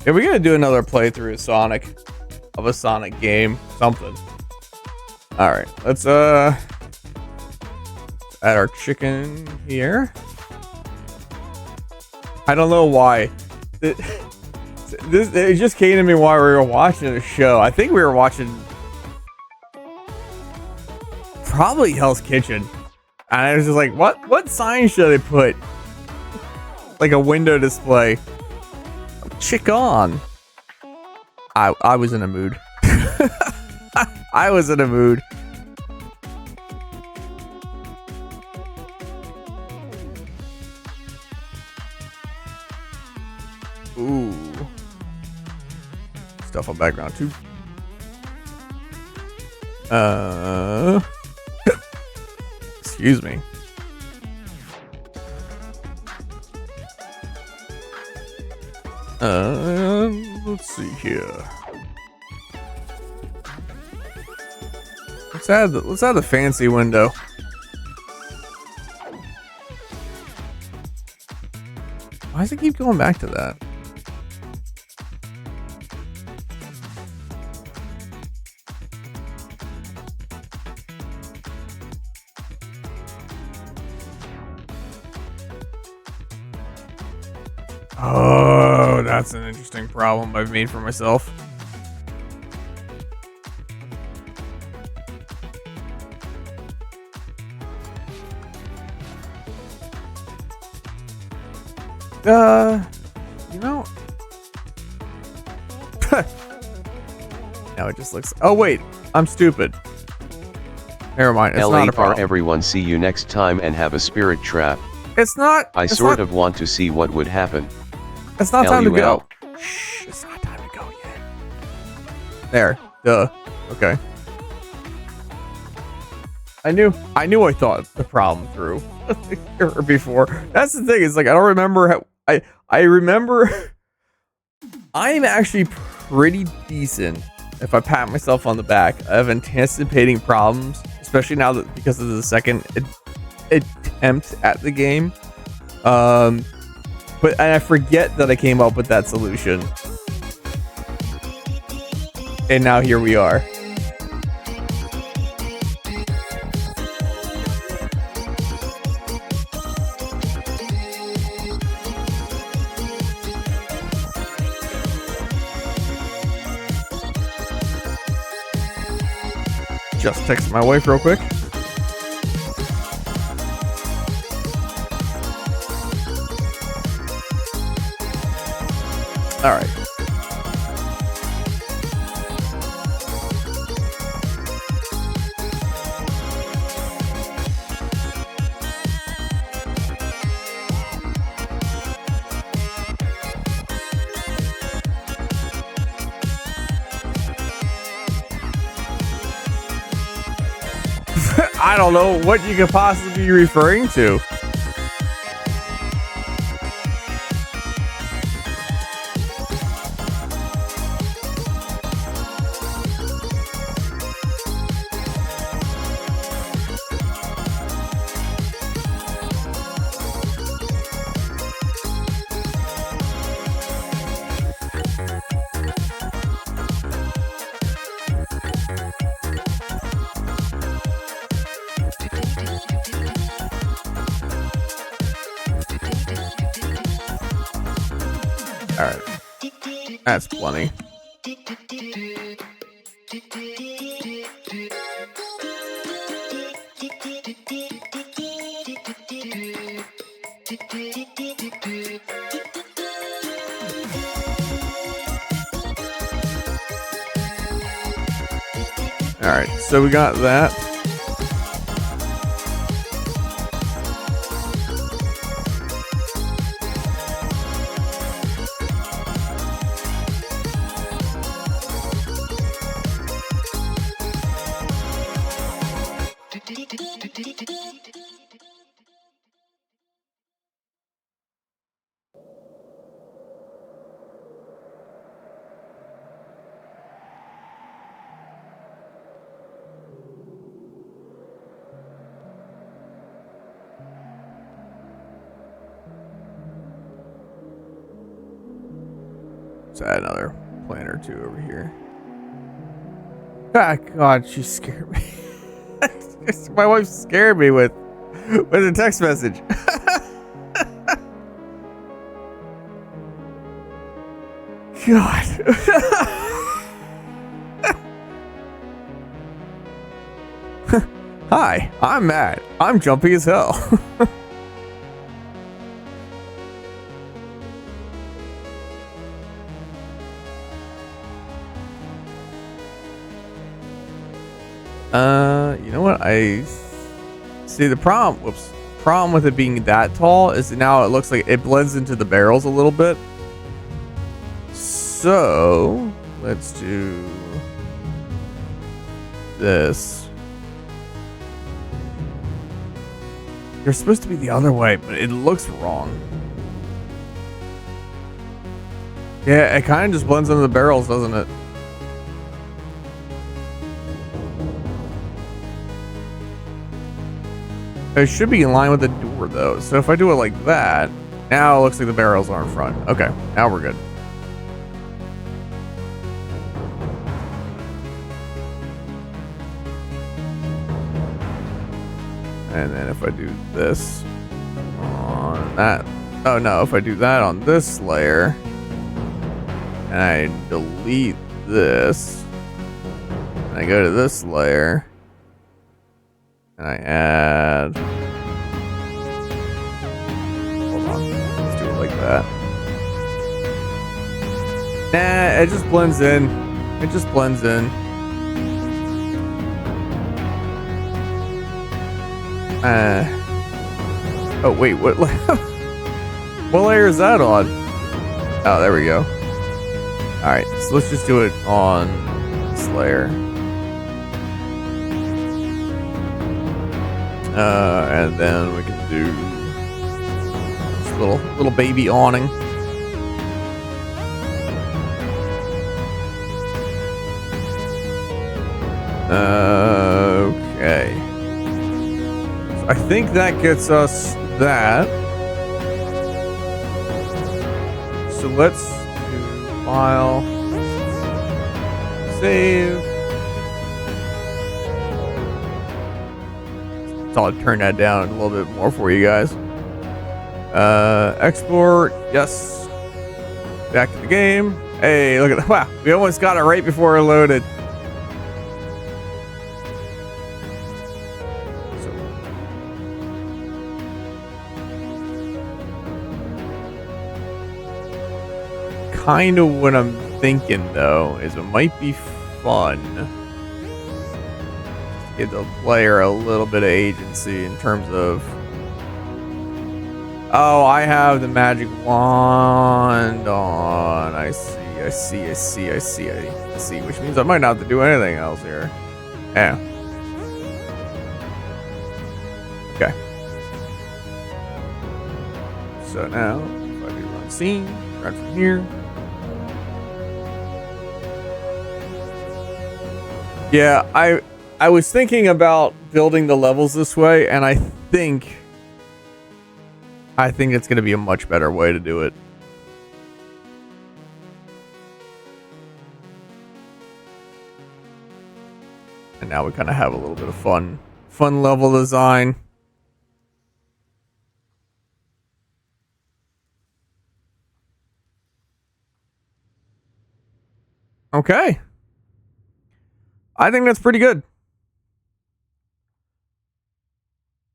Yeah, we're gonna do another playthrough of Sonic. Of a Sonic game. Something. Alright, let's add our chicken here. I don't know why. It just came to me while we were watching the show. I think we were watching probably Hell's Kitchen. And I was just like, what sign should I put? Like a window display. Chick on. I was in a mood. I was in a mood. Ooh. Stuff on background too. Excuse me. Let's see here. Let's add the fancy window. Why does it keep going back to that? Oh, that's an interesting problem I've made for myself. You know. Now it just looks. Oh wait, I'm stupid. Never mind. It's not a problem. Everyone, see you next time and have a spirit trap. It's not. I sort of want to see what would happen. It's not time to LUL. go. Shh, it's not time to go yet. There. Duh. Okay. I knew I thought the problem through before. That's the thing, is like I don't remember how I remember I'm actually pretty decent if I pat myself on the back of anticipating problems, especially now that because of the second attempt at the game. But I forget that I came up with that solution. And now here we are. Just text my wife real quick. All right. I don't know what you could possibly be referring to. Alright. That's plenty. Alright, so we got that. Let's add another plant or two over here. Ah, God, she scared me. My wife scared me with a text message. God. Hi, I'm Matt. I'm jumpy as hell. You know what? I see the problem. Whoops. Problem with it being that tall is that now it looks like it blends into the barrels a little bit. So let's do this. You're supposed to be the other way, but it looks wrong. Yeah, it kind of just blends into the barrels, doesn't it? It should be in line with the door, though. So if I do it like that, now it looks like the barrels are in front. Okay, now we're good. And then if I do this on that, oh no, if I do that on this layer, and I delete this, and I go to this layer, and I add, hold on, let's do it like that. Nah, it just blends in. It just blends in. Oh wait, what? What layer is that on? Oh, there we go. All right, so let's just do it on this layer. And then we can do this little baby awning. Okay. I think that gets us that. So let's do file, save. So I'll turn that down a little bit more for you guys. Export, yes. Back to the game. Hey, look at that. Wow, we almost got it right before it loaded. Kind of what I'm thinking though is it might be fun to give the player a little bit of agency in terms of, oh, I have the magic wand on. I see, which means I might not have to do anything else here. Yeah. Okay. So now if I do run scene, right from here. Yeah, I was thinking about building the levels this way, and I think it's going to be a much better way to do it. And now we kind of have a little bit of fun level design. Okay. I think that's pretty good.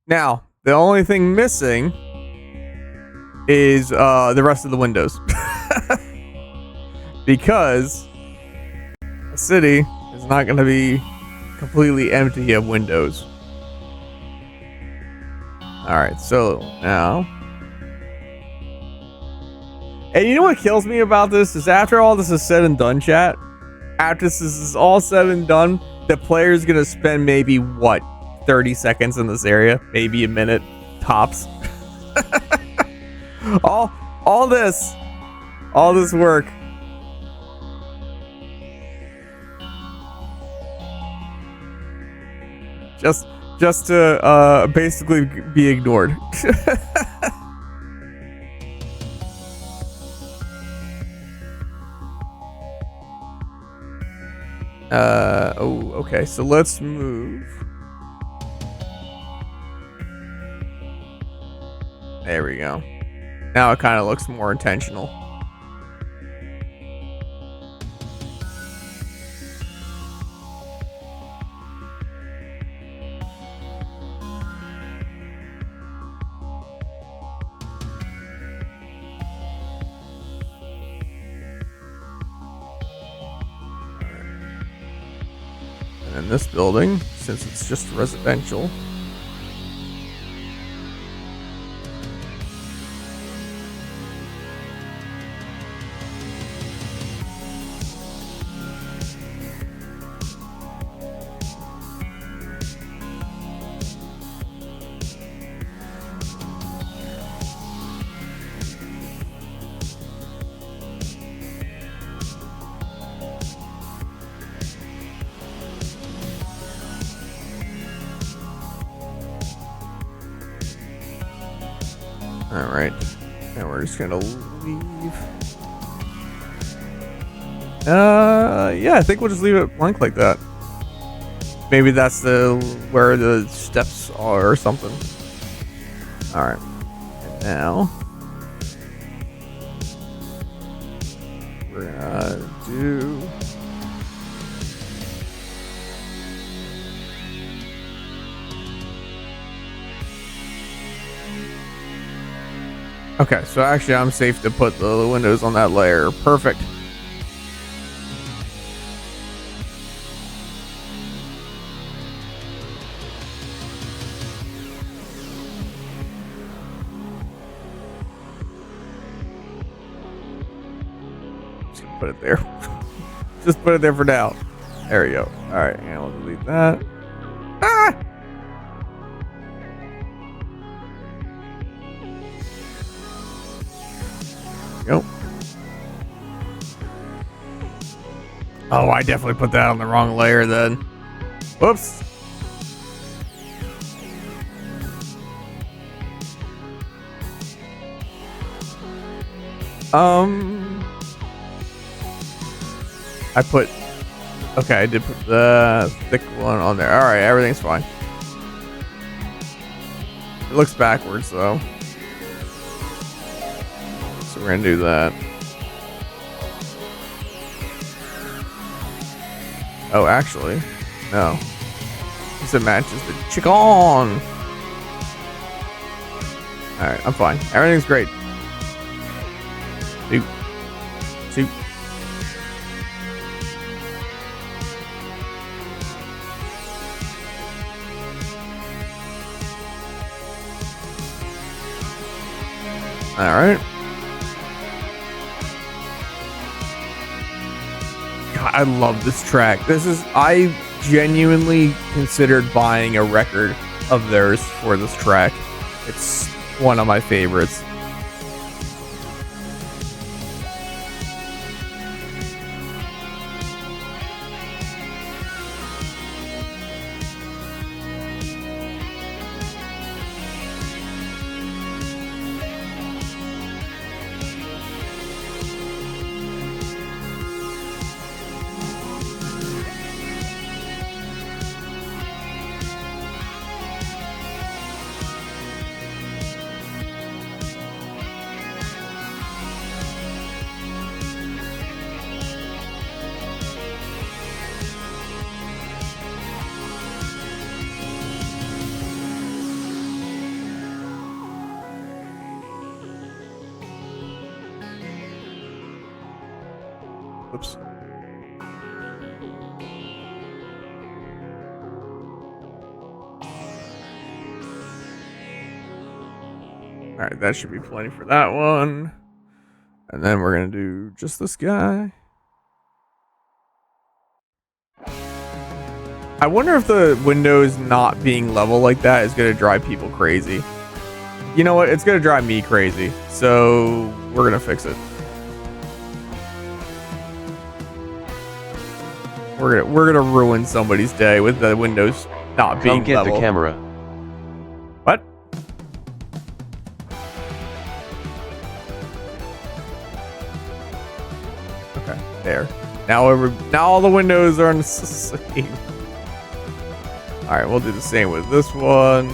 Now, the only thing missing is the rest of the windows. Because a city is not going to be completely empty of windows. Alright, so now... And you know what kills me about this is after all this is said and done, chat, after this is all said and done, the player's gonna spend maybe, what, 30 seconds in this area? Maybe a minute, tops. all this work. Just to basically be ignored. Oh, okay. So let's move. There we go. Now it kind of looks more intentional. And then this building, since it's just residential. Alright, and we're just gonna leave. Yeah, I think we'll just leave it blank like that. Maybe that's where the steps are or something. Alright, and now we're gonna do... Okay, so actually I'm safe to put the windows on that layer. Perfect. Just gonna put it there. Just put it there for now. There we go. Alright, and we'll delete that. Ah! Go. Oh, I definitely put that on the wrong layer then. Whoops. I put... Okay, I did put the thick one on there. Alright, everything's fine. It looks backwards though. So we're gonna do that. Oh, actually, no. Because it matches the chicken. Alright, I'm fine. Everything's great. Two. Alright. I love this track. I genuinely considered buying a record of theirs for this track. It's one of my favorites. Oops. Alright, that should be plenty for that one. And then we're going to do just this guy. I wonder if the windows not being level like that is going to drive people crazy. You know what? It's going to drive me crazy. So we're going to fix it. We're gonna ruin somebody's day with the windows not being Come get level. the camera. What? Okay, there. Now all the windows are on the same. All right, we'll do the same with this one.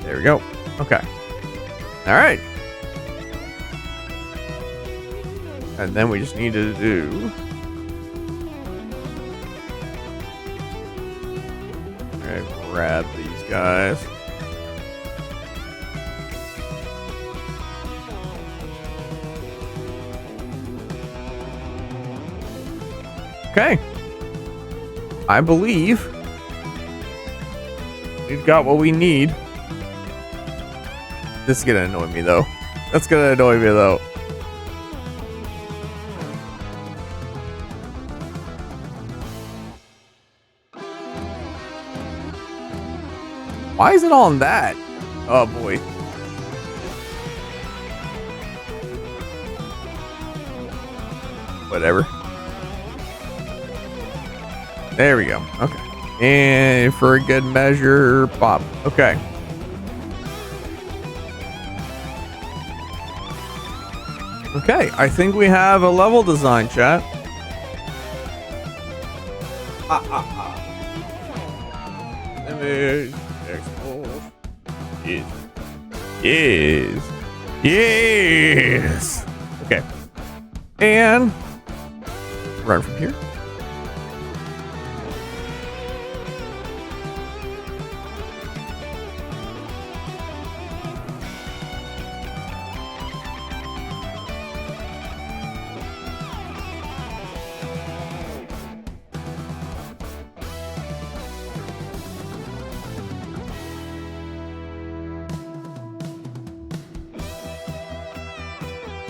There we go. Okay. All right. And then we just need to do. Grab these guys. Okay. I believe we've got what we need. This is gonna annoy me though. That's gonna annoy me though. Why is it on that? Oh boy. Whatever. There we go. Okay. And for a good measure, pop. Okay. Okay, I think we have a level design, chat. Image. Export. Yes. Yes. Yes. Okay. And run from here.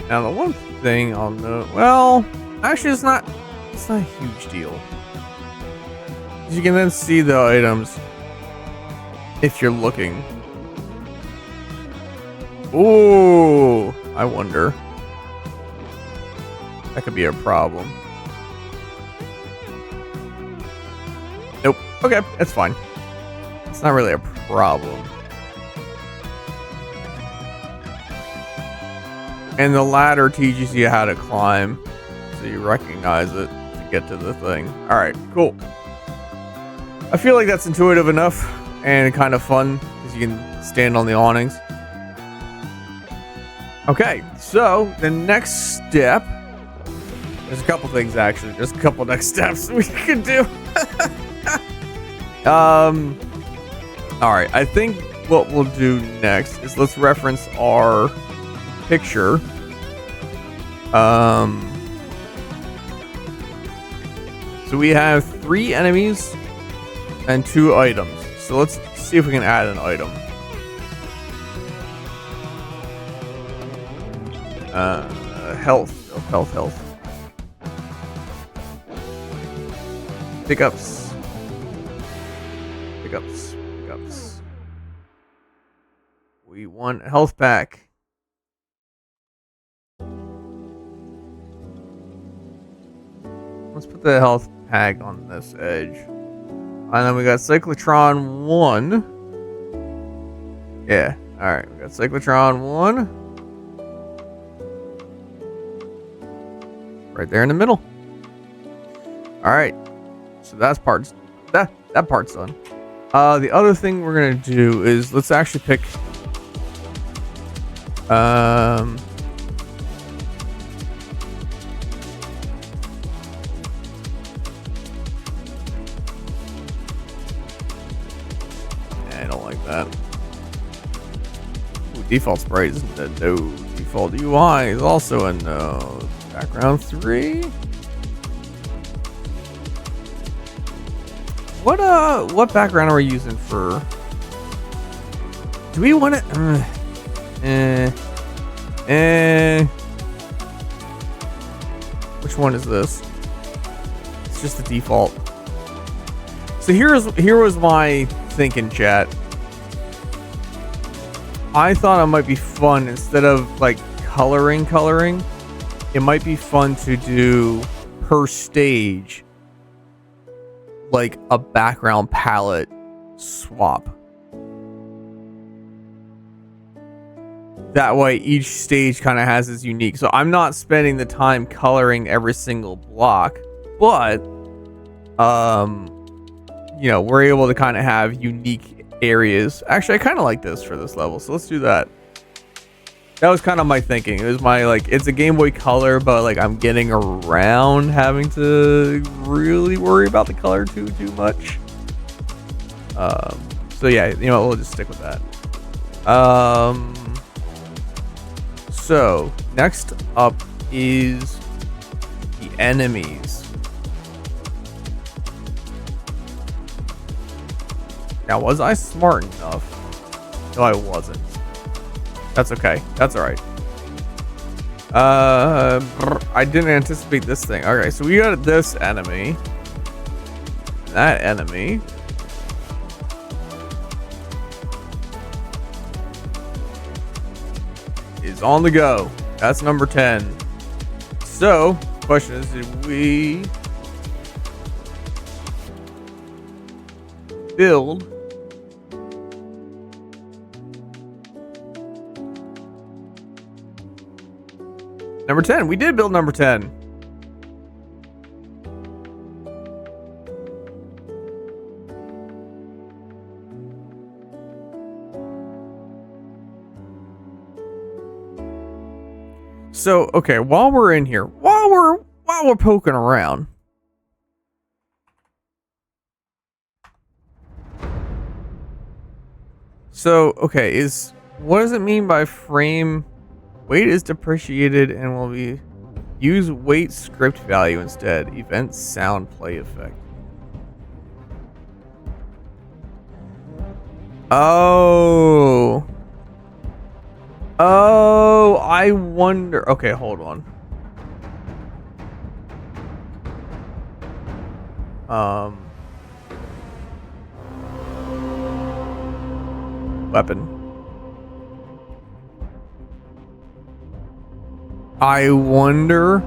Now the one thing I'll note, well, actually it's not a huge deal. You can then see the items if you're looking. Ooh, I wonder. That could be a problem. Nope. Okay, that's fine. It's not really a problem. And the ladder teaches you how to climb, so you recognize it to get to the thing. All right, cool. I feel like that's intuitive enough and kind of fun because you can stand on the awnings. Okay, so the next step. There's a couple things actually. There's a couple next steps we can do. All right, I think what we'll do next is let's reference our picture. So we have 3 enemies and 2 items. So let's see if we can add an item. Health. Pickups. We want a health pack. Let's put the health pack on this edge. And then we got Cyclotron 1. Yeah, alright. We got Cyclotron 1. Right there in the middle. Alright. So that part's done. The other thing we're gonna do is let's actually pick I don't like that. Ooh, default sprite is a no. Default UI is also a no. Background 3. What background are we using for? Do we want it? Which one is this? It's just the default. So here was my thinking, chat. I thought it might be fun instead of like coloring. It might be fun to do per stage like a background palette swap. That way each stage kind of has its unique. So I'm not spending the time coloring every single block, but you know, we're able to kind of have unique areas. Actually, I kind of like this for this level, so let's do that. That was kind of my thinking. It was my, like, it's a Game Boy Color, but like I'm getting around having to really worry about the color too much. So yeah, you know, we'll just stick with that. So next up is the enemies. Now, was I smart enough? No, I wasn't. That's okay. That's all right. I didn't anticipate this thing. Okay, so we got this enemy. That enemy. Is on the go. That's number 10. So, question is, did we build number 10? We did build number 10. So, okay, while we're in here, while we're poking around, so, okay, what does it mean by frame? Weight is depreciated and will be use weight script value instead. Event sound play effect. Oh, I wonder. Okay, hold on. Weapon. I wonder.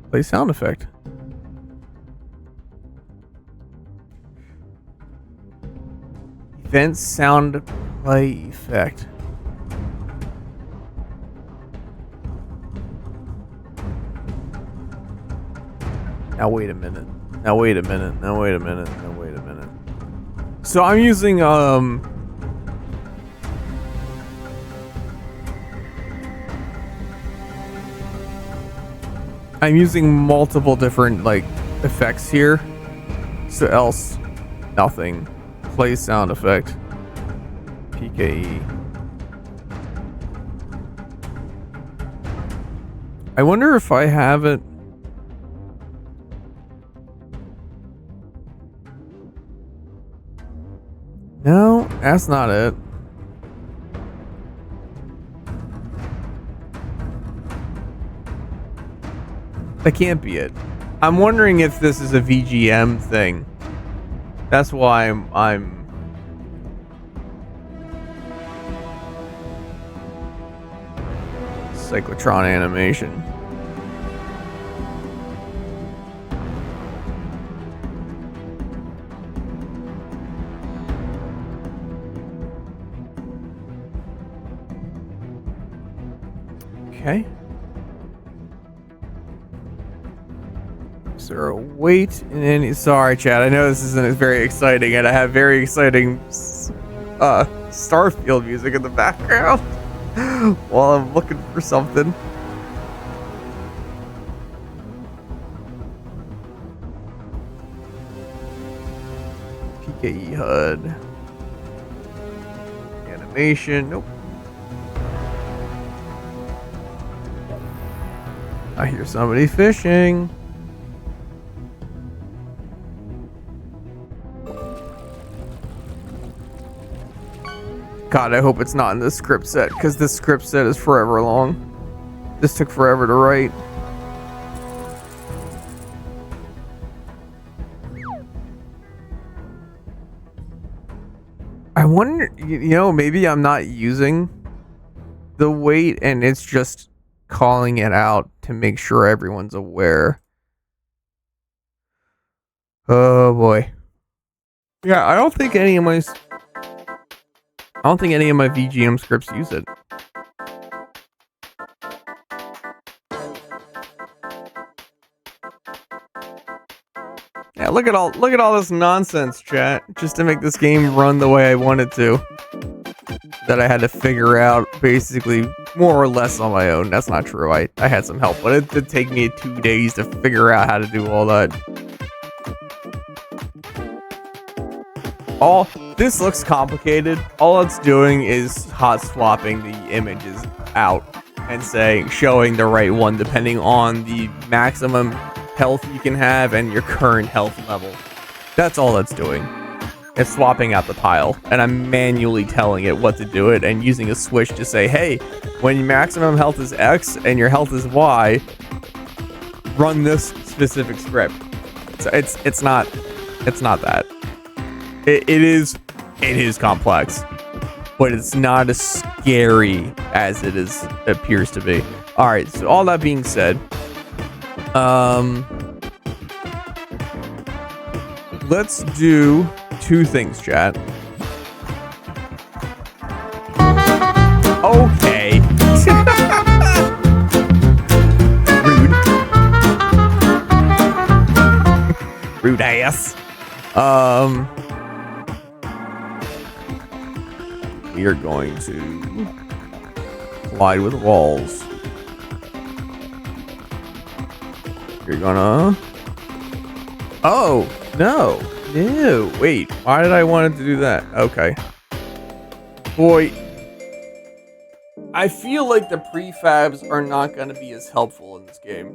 Play sound effect. Event sound play effect. Now wait a minute. Now wait a minute. Now wait a minute. Now wait a minute. So I'm using multiple different like effects here. So else nothing. Play sound effect. PKE. I wonder if I have it. No, that's not it. That can't be it. I'm wondering if this is a VGM thing. That's why I'm cyclotron animation. Okay. Is there a weight in any? Sorry, chat. I know this isn't very exciting, and I have very exciting Starfield music in the background while I'm looking for something. PKE HUD. Animation. Nope. I hear somebody fishing. God, I hope it's not in this script set, because this script set is forever long. This took forever to write. wonder, maybe I'm not using the weight and it's just calling it out to make sure everyone's aware. Oh boy. Yeah, I don't think any of my VGM scripts use it. Yeah, look at all this nonsense, chat, just to make this game run the way I wanted to. That I had to figure out basically more or less on my own. That's not true. I had some help, but it did take me 2 days to figure out how to do all that. This looks complicated. All it's doing is hot swapping the images out and showing the right one depending on the maximum health you can have and your current health level. That's all that's doing. It's swapping out the tile, and I'm manually telling it what to do it and using a switch to say, hey, when your maximum health is X and your health is Y, run this specific script. So it's not that. It is complex, but it's not as scary as it appears to be. All right, so all that being said, let's do 2 things, chat. Okay. Rude ass. We are going to collide with walls. You're gonna... Oh, no. No. Wait, why did I want it to do that? Okay. Boy. I feel like the prefabs are not going to be as helpful in this game.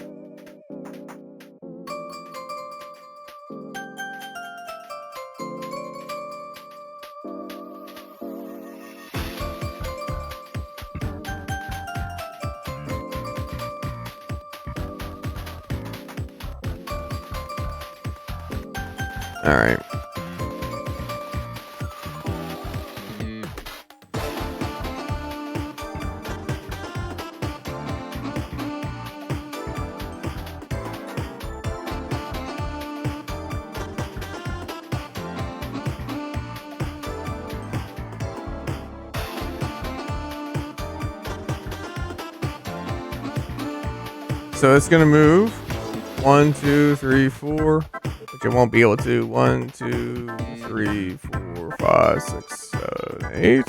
All right. So it's gonna move 1, 2, 3, 4, which it won't be able to. 1, 2, 3, 4, 5, 6, 7, 8.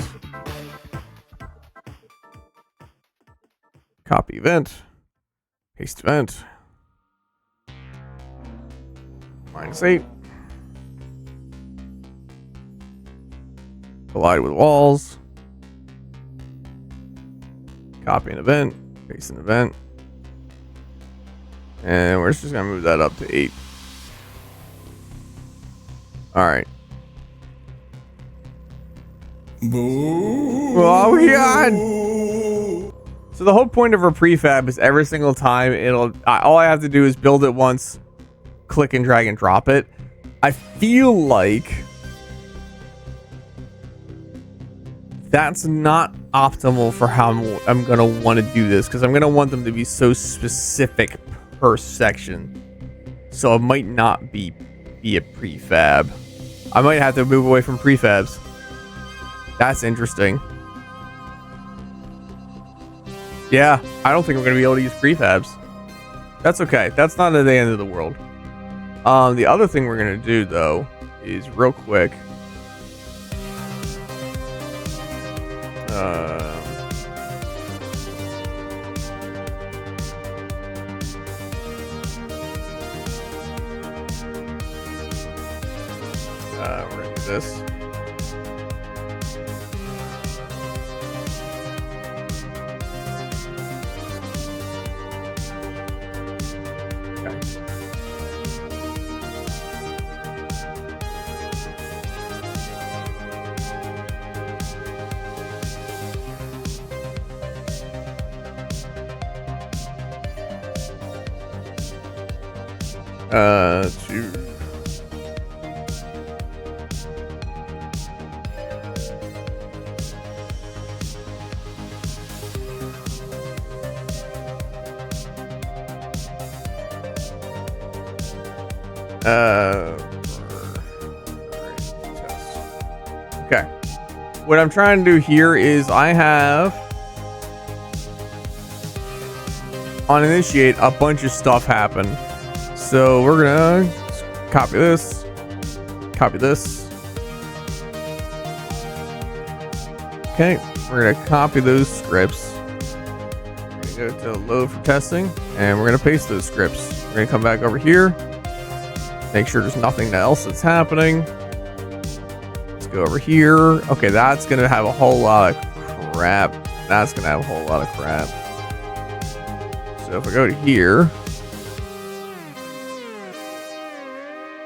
Copy event. Paste event. -8. Collide with walls. Copy an event. Paste an event. And we're just gonna move that up to 8. All right. Oh God! So the whole point of a prefab is every single time all I have to do is build it once, click and drag and drop it. I feel like that's not optimal for how I'm gonna want to do this, because I'm gonna want them to be so specific per section. So it might not be a prefab. I might have to move away from prefabs. That's interesting. Yeah, I don't think we're gonna be able to use prefabs. That's okay. That's not the end of the world. The other thing we're gonna do though is real quick. We're gonna do this. Okay. What I'm trying to do here is I have on initiate a bunch of stuff happen. So we're gonna copy this, copy this. Okay, we're gonna copy those scripts. We're gonna go to load for testing, and we're gonna paste those scripts. We're gonna come back over here, make sure there's nothing else that's happening. Let's go over here. Okay, that's gonna have a whole lot of crap. That's gonna have a whole lot of crap. So if I go to here,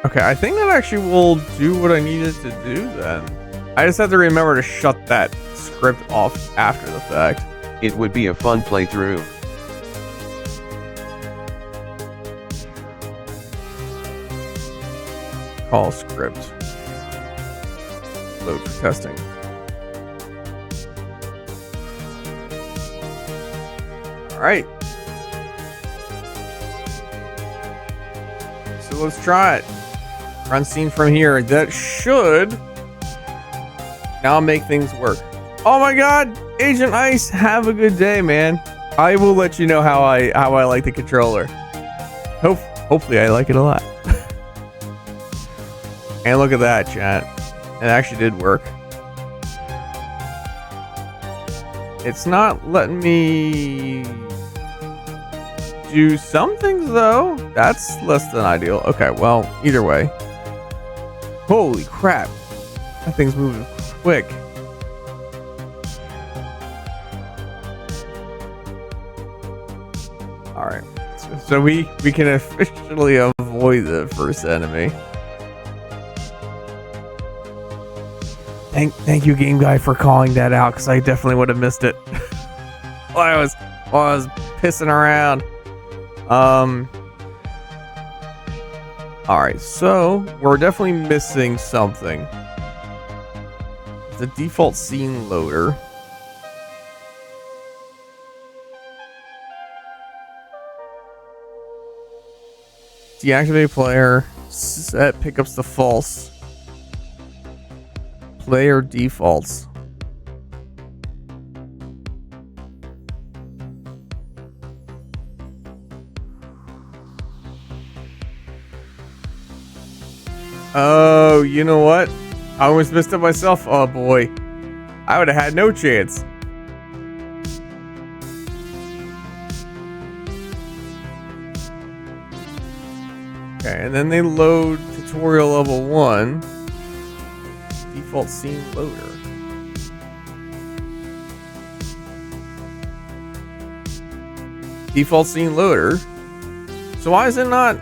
okay, I think that actually will do what I needed to do then. I just have to remember to shut that script off after the fact. It would be a fun playthrough. Call script. Load for testing. All right. So let's try it. Run scene from here. That should now make things work. Oh my God, Agent Ice, have a good day, man. I will let you know how I like the controller. Hopefully I like it a lot. And look at that, chat. It actually did work. It's not letting me do some things though. That's less than ideal. Okay, well, either way. Holy crap. That thing's moving quick. Alright. So we can officially avoid the first enemy. Thank you, Game Guy, for calling that out, because I definitely would have missed it. while I was pissing around. Alright, so we're definitely missing something. The default scene loader. Deactivate player. Set pickups to false. Player defaults. Oh, you know what? I almost missed it myself. Oh boy. I would have had no chance. Okay, and then they load tutorial level 1. Default scene loader. Default scene loader. So why is it not?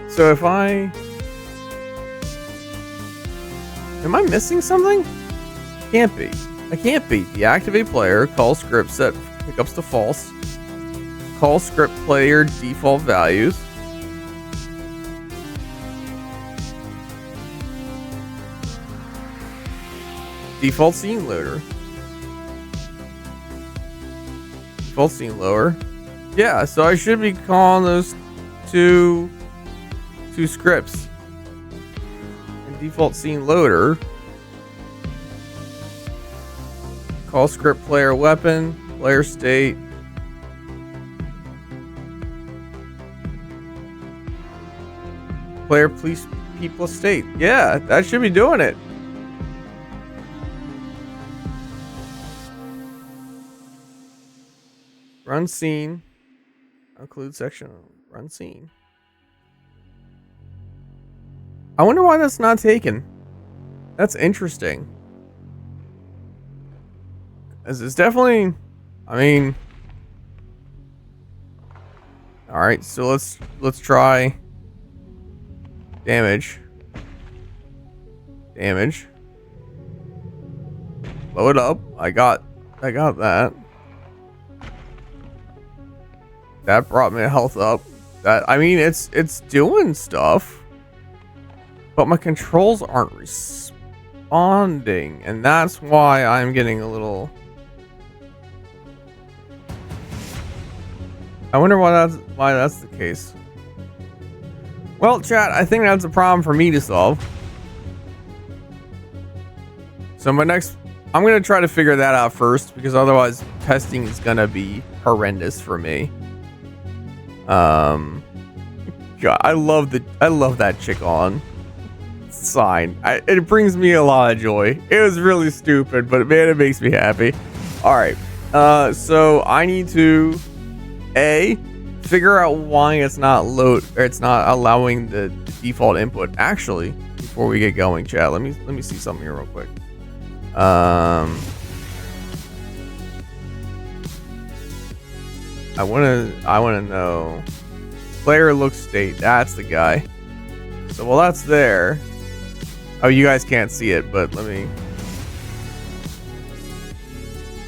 So if I... Am I missing something? Can't be. I can't be. Deactivate player, call script, set pickups to false. Call script player default values. Default scene loader. Default scene loader. Yeah, so I should be calling those two scripts. And default scene loader. Call script player weapon, player state. Player police people state. Yeah, that should be doing it. Run scene. Include section. Run scene. I wonder why that's not taken. That's interesting. As it's definitely, I mean, all right. So let's try damage. Damage. Blow it up. I got that. That brought my health up. That, I mean, it's doing stuff, but my controls aren't responding, and that's why I'm getting a little. I wonder why that's the case. Well, chat, I think that's a problem for me to solve. So I'm gonna try to figure that out first, because otherwise testing is gonna be horrendous for me. God, I love that chick on sign. It brings me a lot of joy. It was really stupid, but man, it makes me happy. All right, so I need to figure out why it's not allowing the default input. Actually, before we get going, chat, let me see something here real quick. I wanna know player look state. That's the guy. So while that's there, oh, you guys can't see it, but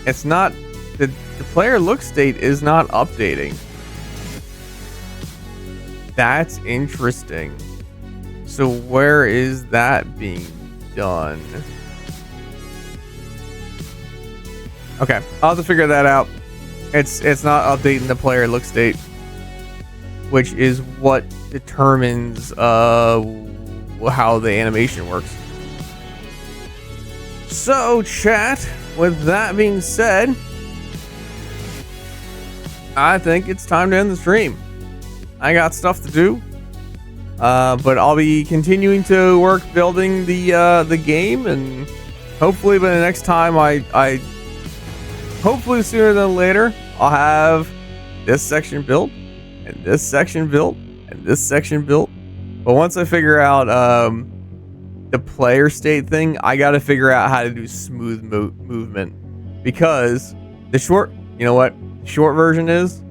it's not the player look state is not updating. That's interesting. So where is that being done? Okay, I'll have to figure that out. It's not updating the player look state, which is what determines how the animation works. So, chat, with that being said, I think it's time to end the stream. I got stuff to do, but I'll be continuing to work building the game, and hopefully by the next time hopefully sooner than later, I'll have this section built, and this section built, and this section built. But once I figure out the player state thing, I got to figure out how to do smooth movement, because the short version is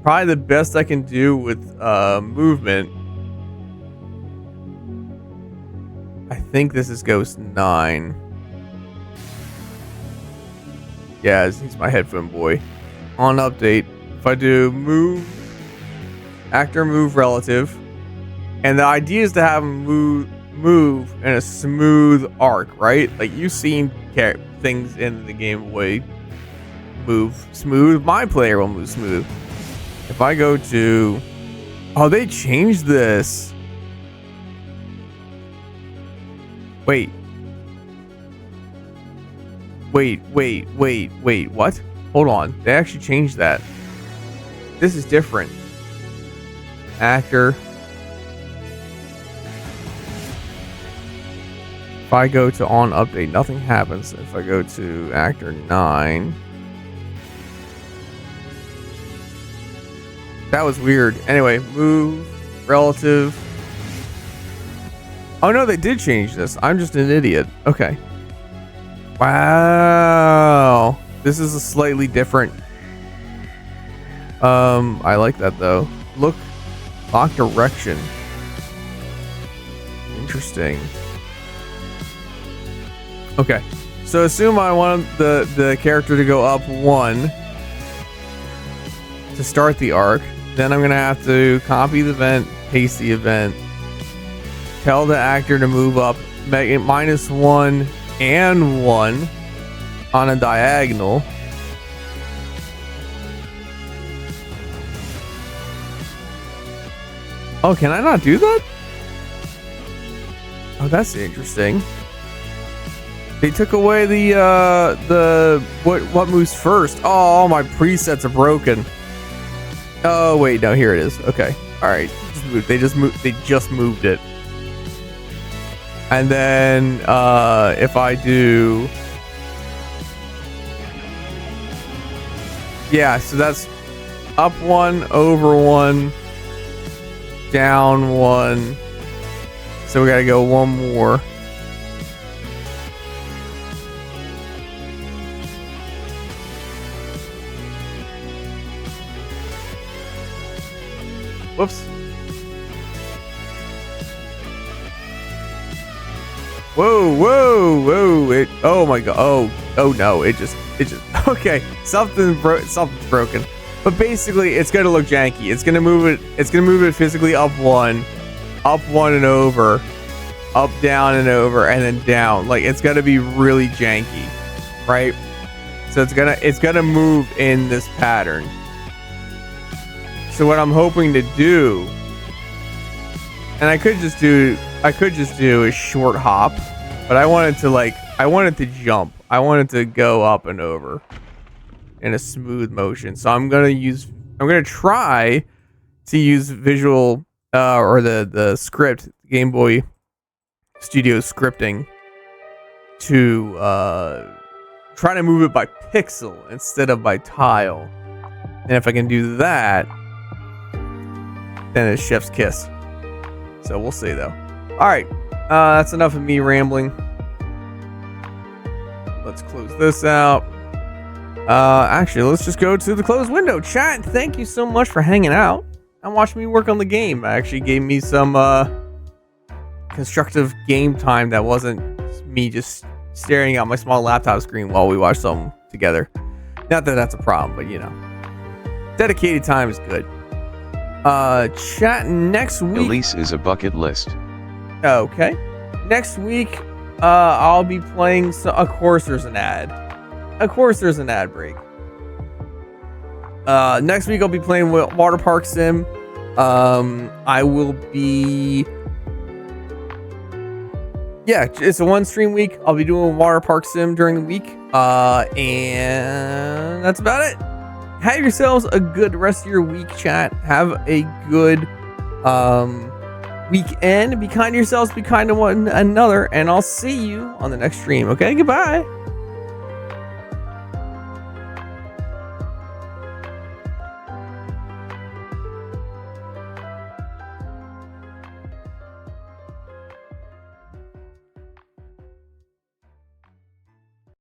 probably the best I can do with movement. I think this is Ghost 9. Yeah, he's my headphone boy. On update, if I do move, actor move relative, and the idea is to have him move in a smooth arc, right? Like you've seen things in the Game Boy move smooth. My player will move smooth. If I go to, oh, they changed this. Wait, what? Hold on. They actually changed that. This is different. Actor. If I go to on update, nothing happens. If I go to actor 9. That was weird. Anyway, move, relative. Oh no, they did change this. I'm just an idiot. Okay. Wow, this is a slightly different. I like that though. Look, lock direction. Interesting. Okay, so assume I want the character to go up 1 to start the arc. Then I'm gonna have to copy the event, paste the event, tell the actor to move up, make it -1 and 1 on a diagonal. Oh, can I not do that? Oh, that's interesting. They took away the what moves first. Oh, all my presets are broken. Oh wait, no, here it is. Okay, all right. They just moved it. And then if I do, yeah, so that's up 1, over 1, down 1. So we gotta go 1 more. Whoops. Whoa. Oh my god. Oh no, it just okay. Something's broken. But basically it's gonna look janky. It's gonna move it physically up 1 and over, up, down and over, and then down. Like it's gonna be really janky, right? So it's gonna move in this pattern. So what I'm hoping to do And I could just do a short hop, but I wanted to jump. I wanted to go up and over in a smooth motion. So I'm gonna try to use visual or the script, Game Boy Studio scripting, to try to move it by pixel instead of by tile. And if I can do that, then it's chef's kiss. So we'll see though. All right, that's enough of me rambling. Let's close this out. Actually, let's just go to the closed window. Chat, thank you so much for hanging out and watching me work on the game. It actually gave me some constructive game time that wasn't me just staring at my small laptop screen while we watched something together. Not that that's a problem, but you know, dedicated time is good. Chat, next week. Elise is a bucket list. Okay. Next week, I'll be playing. Of course, there's an ad. Of course, there's an ad break. Next week, I'll be playing Water Park Sim. I will be. Yeah, it's a one stream week. I'll be doing Water Park Sim during the week. And that's about it. Have yourselves a good rest of your week, chat. Have a good weekend. Be kind to yourselves. Be kind to one another. And I'll see you on the next stream. Okay, goodbye.